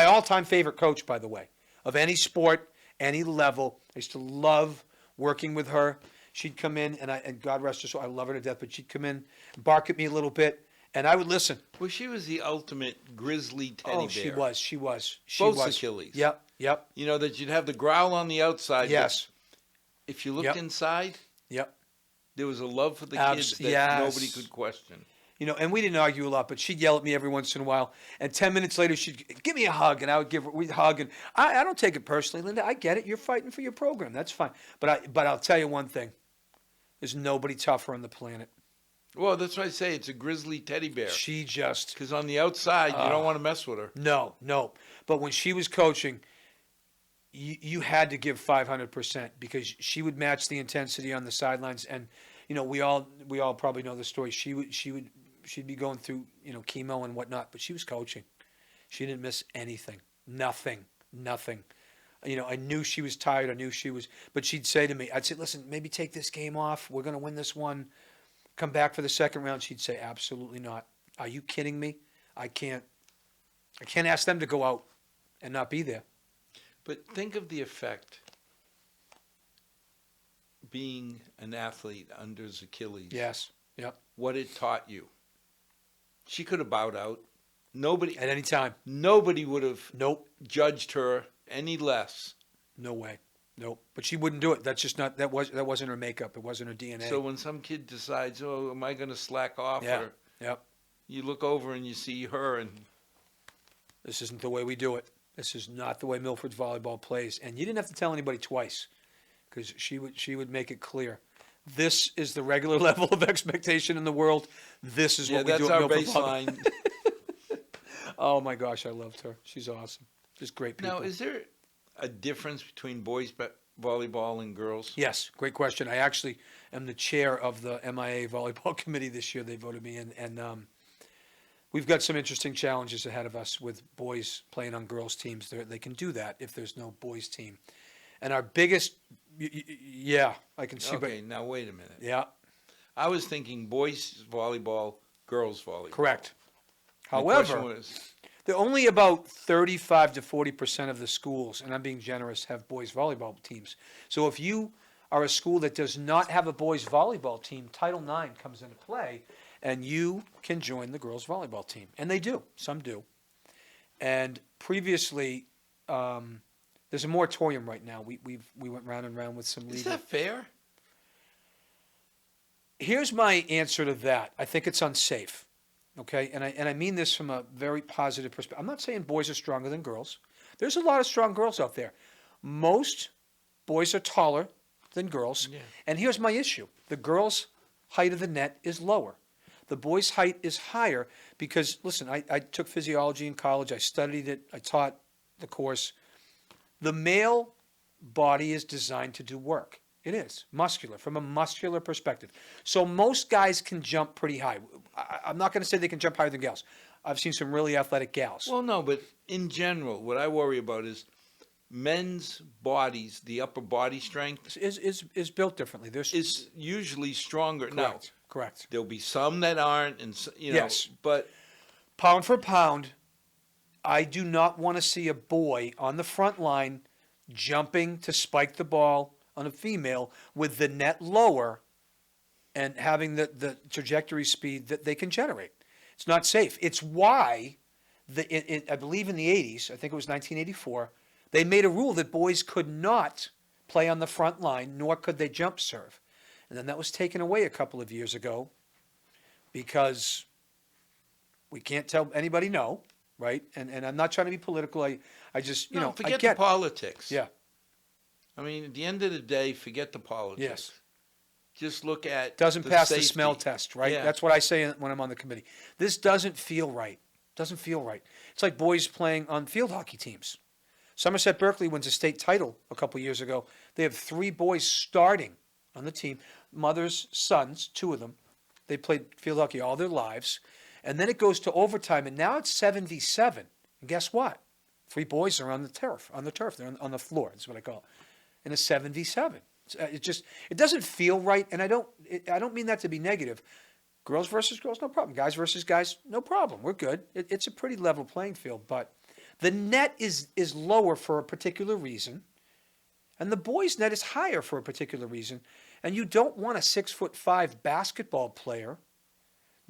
all-time favorite coach, by the way, of any sport, any level. I used to love working with her. She'd come in, and God rest her soul, I love her to death, but she'd come in, bark at me a little bit, and I would listen. Well, she was the ultimate grizzly teddy bear. She was. Both Achilles. Yep. That you'd have the growl on the outside. Yes. If you looked inside, there was a love for the kids that nobody could question. And we didn't argue a lot, but she'd yell at me every once in a while. And 10 minutes later, she'd give me a hug, and we'd hug. And I don't take it personally, Linda. I get it. You're fighting for your program. That's fine. But I'll tell you one thing. There's nobody tougher on the planet. Well, that's why I say it's a grizzly teddy bear. She just... Because on the outside, you don't want to mess with her. No. But when she was coaching, you had to give 500% because she would match the intensity on the sidelines. And, we all probably know the story. She'd be going through, chemo and whatnot, but she was coaching. She didn't miss anything. Nothing. I knew she was tired. I knew she was, but she'd say to me, I'd say, listen, maybe take this game off. We're going to win this one. Come back for the second round. She'd say, absolutely not. Are you kidding me? I can't ask them to go out and not be there. But think of the effect being an athlete under Achilles. Yes. Yep. What it taught you. She could have bowed out. Nobody at any time. Nobody would have judged her any less. No way. Nope. But she wouldn't do it. That's just not that wasn't her makeup. It wasn't her DNA. So when some kid decides, "Oh, am I going to slack off?" Yeah. Yep. You look over and you see her, and this isn't the way we do it. This is not the way Milford's volleyball plays. And you didn't have to tell anybody twice, because she would make it clear. This is the regular level of expectation in the world. This is what we do at Milford. That's our baseline. Oh my gosh, I loved her. She's awesome. Just great people. Now, is there? a difference between boys volleyball and girls? Yes, great question. I actually am the chair of the MIA volleyball committee this year. They voted me in, and we've got some interesting challenges ahead of us with boys playing on girls' teams. They can do that if there's no boys' team. And our biggest, yeah, I can see. Okay, now wait a minute. Yeah, I was thinking boys volleyball, girls volleyball. correct. My However, question was, only about 35 to 40% of the schools, and I'm being generous, have boys volleyball teams. So if you are a school that does not have a boys volleyball team, Title IX comes into play, and you can join the girls volleyball team. And they do. Some do. And previously, there's a moratorium right now. We went round and round with some legal. is that fair? Here's my answer to that. I think it's unsafe. Okay, and I mean this from a very positive perspective. I'm not saying boys are stronger than girls. There's a lot of strong girls out there. Most boys are taller than girls. Yeah. And here's my issue. The girls' height of the net is lower. The boys' height is higher because, listen, I took physiology in college. I studied it. I taught the course. The male body is designed to do work. It is muscular, from a muscular perspective. So most guys can jump pretty high. I'm not going to say they can jump higher than gals. I've seen some really athletic gals. Well, no, but in general, what I worry about is men's bodies, the upper body strength Is built differently. is usually stronger. Now, Correct. there'll be some that aren't, and Yes. but Pound for pound, I do not want to see a boy on the front line jumping to spike the ball on a female with the net lower and having the trajectory speed that they can generate. It's not safe. It's why, I believe in the 80s, I think it was 1984, they made a rule that boys could not play on the front line, nor could they jump serve. And then that was taken away a couple of years ago because we can't tell anybody no, right? And I'm not trying to be political. I just, no, I forget get the politics. Yeah. I mean, at the end of the day, forget the politics. Yes. Just look at Doesn't pass the safety. smell test, right? Yeah. That's what I say when I'm on the committee. This doesn't feel right. Doesn't feel right. It's like boys playing on field hockey teams. Somerset Berkeley wins a state title a couple years ago. They have 3 boys starting on the team, mothers, sons, 2 of them. They played field hockey all their lives. And then it goes to overtime, and now it's 7v7. And guess what? 3 boys are on the turf. They're on the floor. That's what I call it. And it's 7v7. It doesn't feel right, and I don't mean that to be negative. Girls versus girls, no problem. Guys versus guys, no problem. We're good. It's a pretty level playing field, but the net is lower for a particular reason, and the boys' net is higher for a particular reason. And you don't want a 6'5" basketball player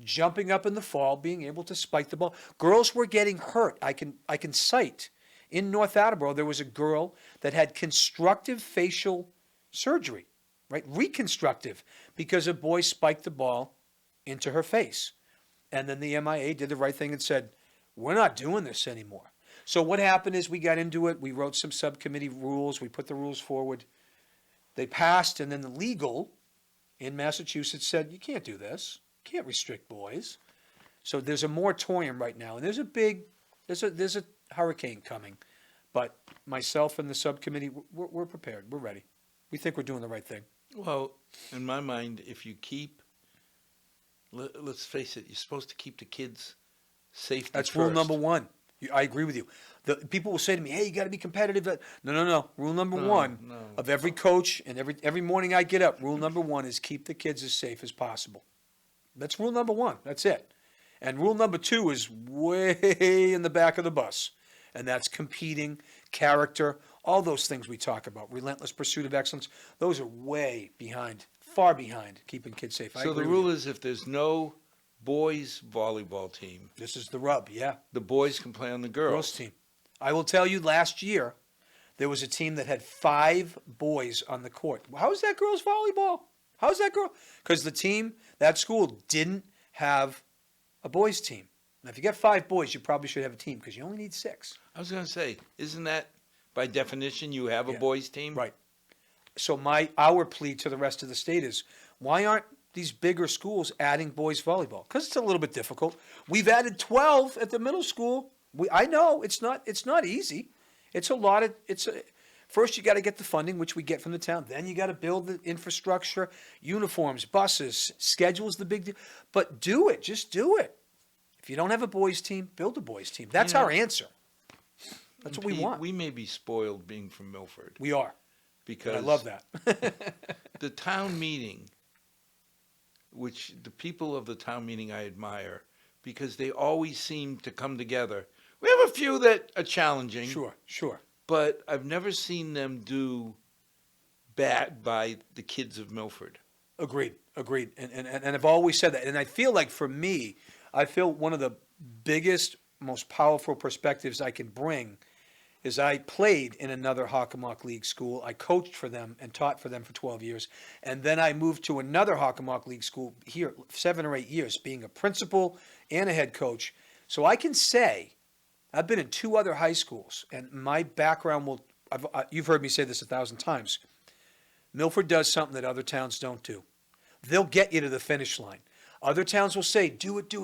jumping up in the fall, being able to spike the ball. Girls were getting hurt. I can cite in North Attleboro there was a girl that had constructive facial surgery, right? Reconstructive, because a boy spiked the ball into her face. And then the MIA did the right thing and said, we're not doing this anymore. So what happened is we got into it. We wrote some subcommittee rules. We put the rules forward. They passed, and then the legal in Massachusetts said, you can't do this. You can't restrict boys. So there's a moratorium right now. And there's a hurricane coming. But myself and the subcommittee, we're prepared. We're ready. We think we're doing the right thing. Well, in my mind, if you keep, let's face it, you're supposed to keep the kids' safety That's first. rule number 1. I agree with you. People will say to me, hey, you got to be competitive. No. Rule number 1 of every coach, and every morning I get up, rule number 1 is keep the kids as safe as possible. That's rule number 1. That's it. And rule number 2 is way in the back of the bus. And that's competing, character, all those things we talk about, relentless pursuit of excellence. Those are way behind, far behind keeping kids safe. So the rule is if there's no boys volleyball team, this is the rub, yeah. the boys can play on the girls. Team. I will tell you, last year, there was a team that had 5 boys on the court. How's that girls volleyball? How's that girl? Because the team, that school, didn't have a boys team. Now, if you get 5 boys, you probably should have a team because you only need 6. I was going to say, isn't that by definition you have a Yeah. boys team? Right. So our plea to the rest of the state is, why aren't these bigger schools adding boys volleyball? Because it's a little bit difficult. We've added 12 at the middle school. I know it's not easy. It's a lot of first you got to get the funding, which we get from the town. Then you got to build the infrastructure, uniforms, buses, schedule's the big deal. But do it. Just do it. If you don't have a boys team, build a boys team. That's our answer. That's what we want. We may be spoiled being from Milford. We are. Because I love that. the town meeting, which the people of the town meeting I admire, because they always seem to come together. We have a few that are challenging. Sure. But I've never seen them do bad by the kids of Milford. Agreed. And I've always said that. And I feel like for me, I feel one of the biggest, most powerful perspectives I can bring is I played in another Hockomock League school. I coached for them and taught for them for 12 years. And then I moved to another Hockomock League school here, 7 or 8 years, being a principal and a head coach. So I can say I've been in 2 other high schools, and my background you've heard me say this 1,000 times. Milford does something that other towns don't do. They'll get you to the finish line. Other towns will say, do it.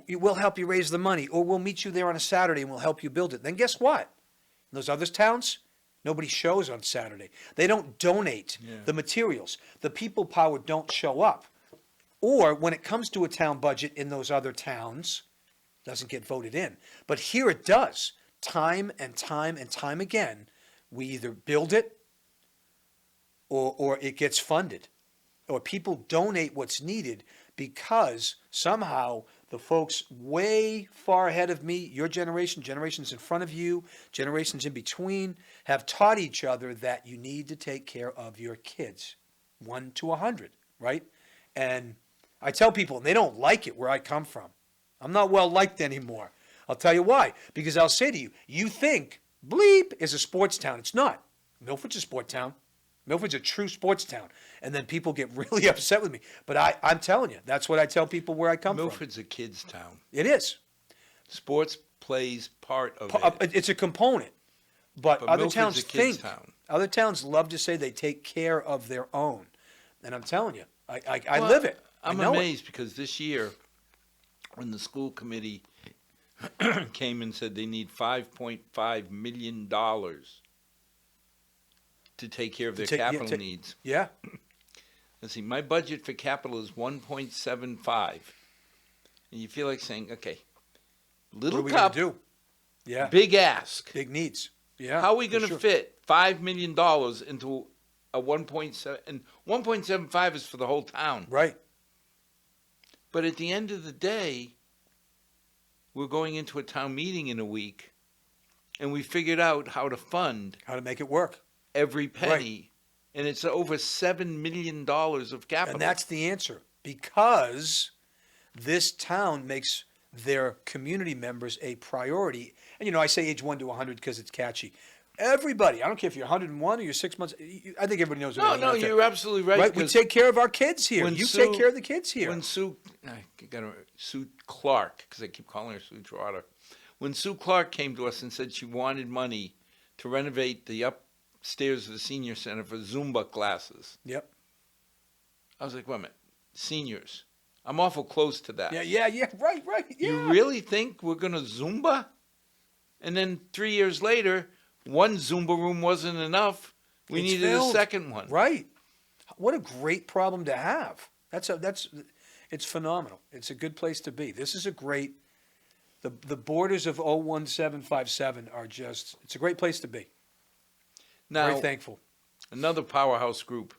We'll help you raise the money, or we'll meet you there on a Saturday and we'll help you build it. Then guess what? In those other towns, nobody shows on Saturday. They don't donate the materials. The people power don't show up. Or when it comes to a town budget in those other towns, it doesn't get voted in. But here it does. Time and time again, we either build it or it gets funded. Or people donate what's needed because somehow the folks way far ahead of me, your generation, generations in front of you, generations in between, have taught each other that you need to take care of your kids, 1 to 100, right? And I tell people, and they don't like it where I come from. I'm not well liked anymore. I'll tell you why. Because I'll say to you, you think Bleep is a sports town. It's not. Milford's a sport town. Milford's a true sports town. And then people get really upset with me. But I'm telling you, that's what I tell people where I come from. Milford's a kid's town. It is. Sports plays part of it. It's a component. But other Milford's towns a kid's think, town. other towns love to say they take care of their own. And I'm telling you, I live it. I'm amazed because this year, when the school committee came and said they need $5.5 million to take care of their capital needs. Yeah. Let's see, my budget for capital is 1.75. And you feel like saying, okay, little what are we cup, gonna do? Yeah. big ask. Big needs. Yeah. How are we going to sure. fit $5 million into a 1.7? And 1.75 is for the whole town. Right. But at the end of the day, we're going into a town meeting in a week, and we figured out how to fund How to make it work. every penny, and it's over $7 million of capital. And that's the answer. Because this town makes their community members a priority. And, I say age 1 to 100 because it's catchy. Everybody, I don't care if you're 101 or you're 6 months, I think everybody knows. No, you're absolutely right. We take care of our kids here. You take care of the kids here. When Sue Clark, because I keep calling her Sue Trotter. When Sue Clark came to us and said she wanted money to renovate the upstairs of the senior center for Zumba classes. Yep. I was like, wait a minute, seniors. I'm awful close to that. Yeah, right, yeah. You really think we're going to Zumba? And then 3 years later, one Zumba room wasn't enough. We needed a second one. Right. What a great problem to have. It's phenomenal. It's a good place to be. This is a great, the borders of 01757 are just, it's a great place to be. Now, very thankful. Another powerhouse group,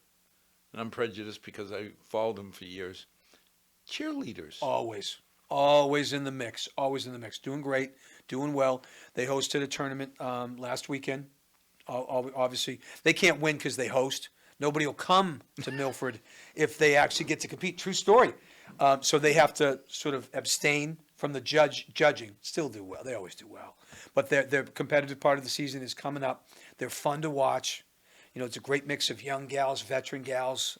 and I'm prejudiced because I followed them for years, cheerleaders. Always in the mix. Doing great, doing well. They hosted a tournament last weekend. Obviously, they can't win because they host. Nobody will come to Milford if they actually get to compete. True story. So they have to sort of abstain from the judging. Still do well. They always do well. But their competitive part of the season is coming up. They're fun to watch. It's a great mix of young gals, veteran gals.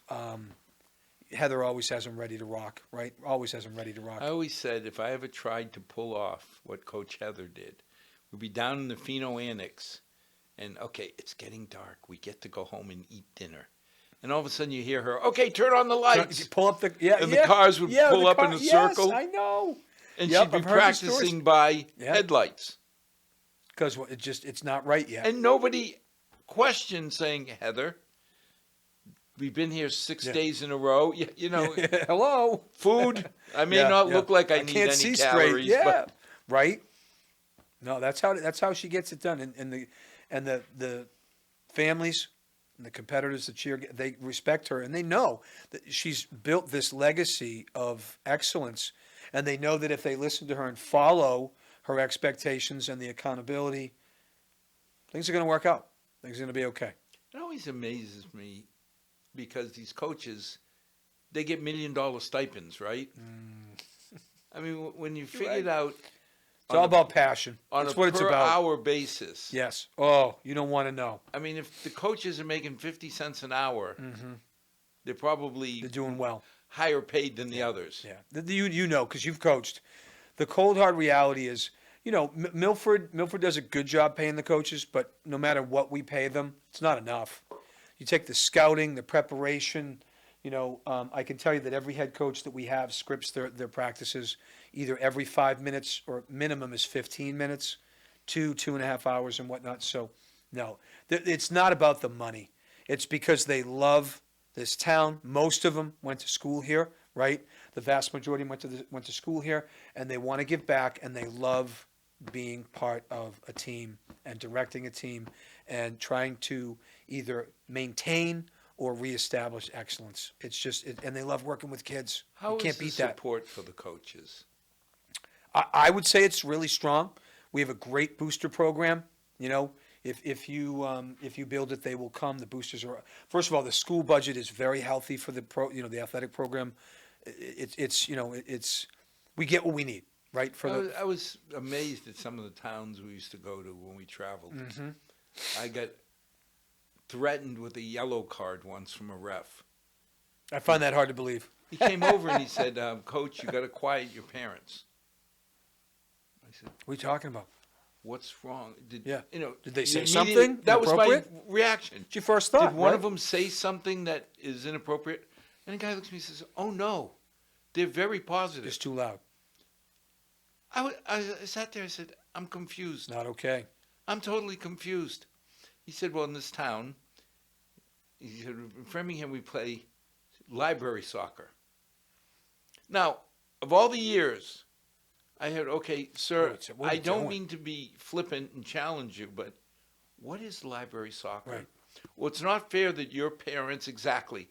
Heather always has them ready to rock, right? Always has them ready to rock. I always said if I ever tried to pull off what Coach Heather did, we'd be down in the Fino Annex, and, okay, it's getting dark. We get to go home and eat dinner. And all of a sudden you hear her, okay, turn on the lights. Pull up the the cars would pull up in a circle. Yes, I know. And she'd be practicing by headlights. Because it's not right yet. And nobody question saying, Heather, we've been here 6 Yeah. days in a row. Hello. Food. I may Yeah, not yeah. look like I need can't any see calories, straight. Yeah. but Right. No, that's how she gets it done. And the families and the competitors, the cheer, they respect her and they know that she's built this legacy of excellence. And they know that if they listen to her and follow her expectations and the accountability, things are going to work out. Things are going to be okay. it always amazes me because these coaches, they get $1 million stipends, right? I mean, when you figure it out It's all about passion. on That's a what it's per about. hour basis, Yes. Oh, you don't want to know. I mean, if the coaches are making 50 cents an hour, they're probably They're doing well. higher paid than the others. Yeah. You know, because you've coached. The cold hard reality is, Milford does a good job paying the coaches, but no matter what we pay them, it's not enough. You take the scouting, the preparation. I can tell you that every head coach that we have scripts their practices either every 5 minutes or minimum is 15 minutes, 2.5 hours and whatnot. So, no, it's not about the money. It's because they love this town. Most of them went to school here, right? The vast majority went to school here, and they want to give back, and they love being part of a team and directing a team and trying to either maintain or reestablish excellence. It's just, and they love working with kids. How You can't is the beat that. support for the coaches? I would say it's really strong. We have a great booster program. If you build it, they will come. The boosters are, first of all, the school budget is very healthy for the athletic program. It's we get what we need, right? I was amazed at some of the towns we used to go to when we traveled. I got threatened with a yellow card once from a ref. I find that hard to believe. He came over and he said, Coach, you got to quiet your parents. I said, What are you talking about? what's wrong? Did they say immediately- something That was my inappropriate? reaction. It's your first thought. Did one right? of them say something that is inappropriate? And the guy looks at me and says, oh, no. They're very positive. It's too loud. I sat there. I said, I'm confused. Not okay. I'm totally confused. He said, well, in this town, he said, in Framingham, we play library soccer. Now, of all the years, I heard, okay, sir, What are I you don't doing? mean to be flippant and challenge you, but what is library soccer? Right. Well, it's not fair that your parents exactly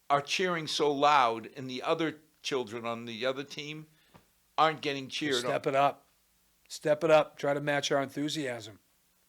are cheering so loud and the other children on the other team aren't getting cheered. Step it up. Step it up. Try to match our enthusiasm.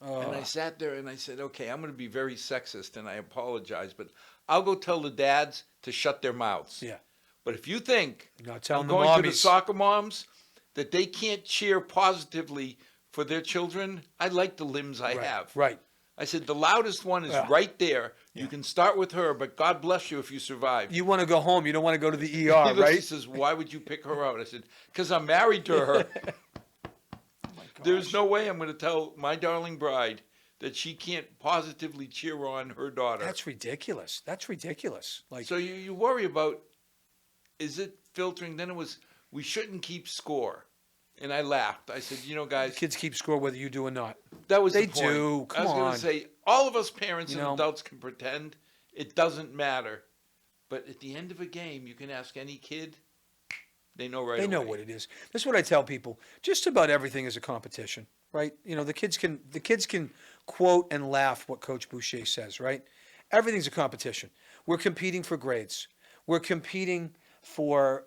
And I sat there and I said, okay, I'm going to be very sexist and I apologize, but I'll go tell the dads to shut their mouths. Yeah. But if you think You're not telling I'm the going to the mommies. soccer moms that they can't cheer positively for their children, I like the limbs I have. Right. I said, the loudest one is Yeah. right there. You Yeah. can start with her, but God bless you if you survive. You want to go home. You don't want to go to the He ER, looks, He right? says, why would you pick her out? I said, because I'm married to her. There's no way I'm going to tell my darling bride that she can't positively cheer on her daughter. That's ridiculous. That's ridiculous. Like, So you worry about, is it filtering? Then it was, we shouldn't keep score. And I laughed. I said, guys, kids keep score whether you do or not. that was They the point. do. Come I was going on. to say, all of us parents You and know. adults can pretend. It doesn't matter. But at the end of a game, you can ask any kid. They know right away. They know what it is. That's what I tell people. Just about everything is a competition, right? The kids can quote and laugh what Coach Boucher says, right? Everything's a competition. We're competing for grades. We're competing for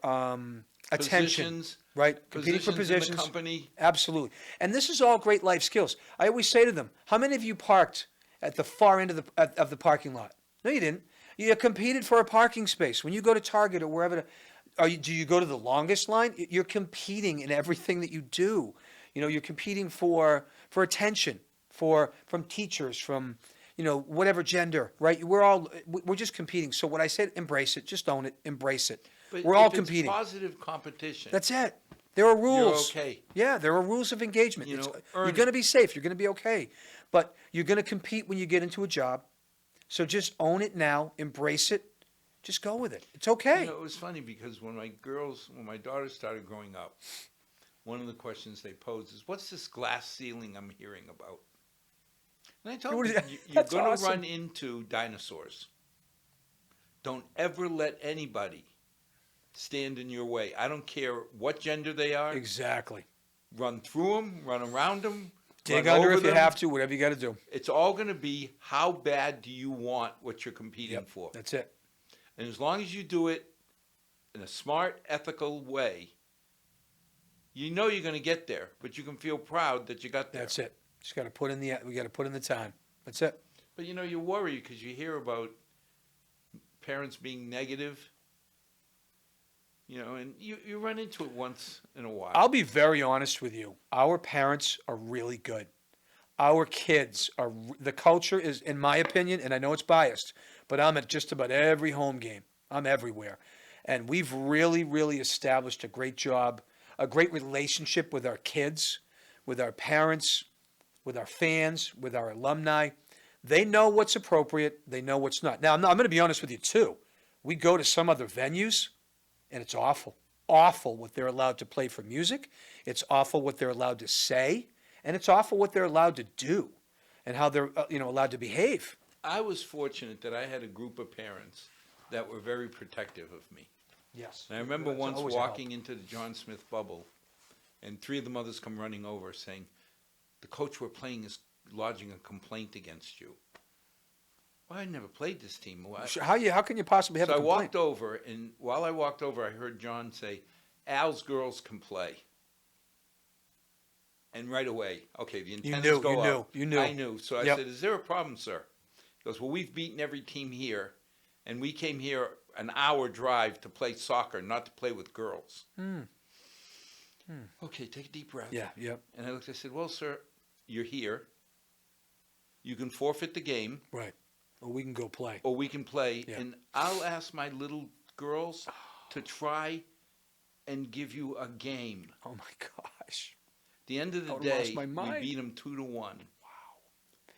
attention, Positions, right? Competing for in positions. the company. Absolutely. And this is all great life skills. I always say to them, how many of you parked at the far end of the parking lot? No, you didn't. You competed for a parking space. When you go to Target or wherever, do you go to the longest line? You're competing in everything that you do. You're competing for attention, from teachers, from whatever gender, right? We're just competing. So what I said, embrace it. Just own it. Embrace it. But We're all if competing. It's positive competition. That's it. There are rules. You're okay. Yeah, there are rules of engagement. earn You're it. going to be safe. You're going to be okay. But you're going to compete when you get into a job. So just own it now. Embrace it. Just go with it. It's okay. It was funny because when my daughters started growing up, one of the questions they posed is, what's this glass ceiling I'm hearing about? And I told What him, is- you're That's going to awesome. run into dinosaurs. Don't ever let anybody stand in your way. I don't care what gender they are. Exactly. Run through them, run around them, Dig run under over if you them. have to, whatever you got to do. It's all going to be how bad do you want what you're competing for. That's it. And as long as you do it in a smart, ethical way, you know you're going to get there, but you can feel proud that you got there. That's it. Just got to put in we got to put in the time. That's it. But you know, you worry because you hear about parents being negative, you know, and you run into it once in a while. I'll be very honest with you. Our parents are really good. Our kids are, the culture is, in my opinion, and I know it's biased, but I'm at just about every home game. I'm everywhere. And we've really, really established a great job, a great relationship with our kids, with our parents, with our fans, with our alumni. They know what's appropriate. They know what's not. Now, I'm going to be honest with you, too. We go to some other venues, and it's awful. Awful what they're allowed to play for music. It's awful what they're allowed to say. And it's awful what they're allowed to do and how they're allowed to behave. I was fortunate that I had a group of parents that were very protective of me. Yes. And I remember That's once always a walking into the John Smith bubble, and 3 of the mothers come running over saying, the coach we're playing is lodging a complaint against you. Well, I never played this team. Well, How can you possibly have so a I complaint? walked over, and while I walked over, I heard John say, Al's girls can play. And right away, okay, the antennas go up. You knew. I knew. So I Yep. said, is there a problem, sir? He goes, well, we've beaten every team here, and we came here an hour drive to play soccer, not to play with girls. Okay, take a deep breath. Yeah, yep, And I looked, I said, well, sir, you're here. You can forfeit the game, right. Well, we can go play. or we can play, Yeah. and I'll ask my little girls to try and give you a game. Oh, my gosh. At the end of the I would've lost day, my we mind. beat them 2-1. Wow.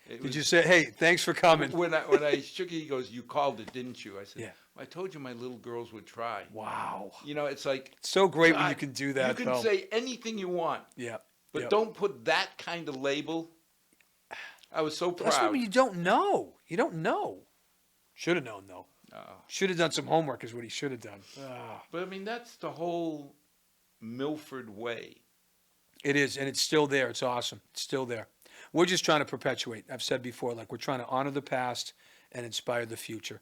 Did you say, hey, thanks for coming? When I shook it, he goes, you called it, didn't you? I said, Yeah. well, I told you my little girls would try. Wow. You know, it's like, It's so great when God, you can do that, you can though. say anything you want, Yeah. but Yep. don't put that kind of label. I was so That's proud. when you don't know. You don't know. Should have known, though. Oh. Should have done some homework is what he should have done. Ah. But I mean, that's the whole Milford way. It is, and it's still there. It's awesome. It's still there. We're just trying to perpetuate. I've said before, like we're trying to honor the past and inspire the future.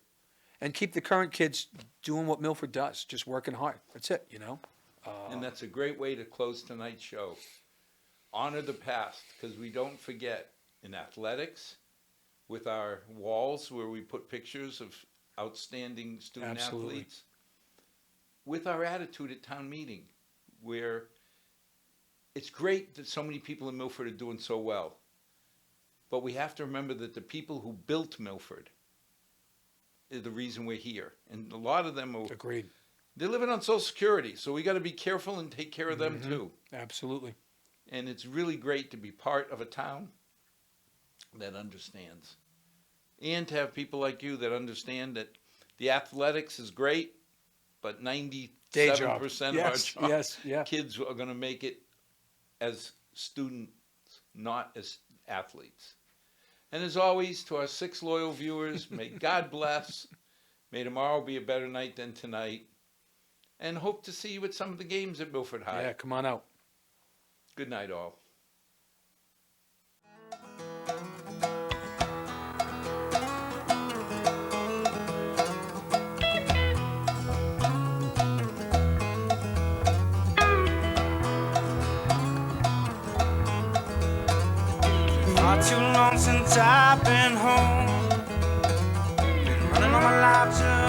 And keep the current kids doing what Milford does, just working hard. That's it, you know? And that's a great way to close tonight's show. Honor the past, because we don't forget in athletics, with our walls where we put pictures of outstanding student Absolutely. athletes, with our attitude at town meeting, where it's great that so many people in Milford are doing so well. But we have to remember that the people who built Milford is the reason we're here. And a lot of them are, Agreed. they're living on Social Security, so we got to be careful and take care of them too. Absolutely. And it's really great to be part of a town that understands. And to have people like you that understand that the athletics is great, but 97% Day job. of Yes, our yes, yeah. kids are going to make it as students, not as athletes. And as always, to our 6 loyal viewers, may God bless. May tomorrow be a better night than tonight. And hope to see you at some of the games at Milford High. Yeah, come on out. Good night, all. Not too long since I've been home. Been running all my life just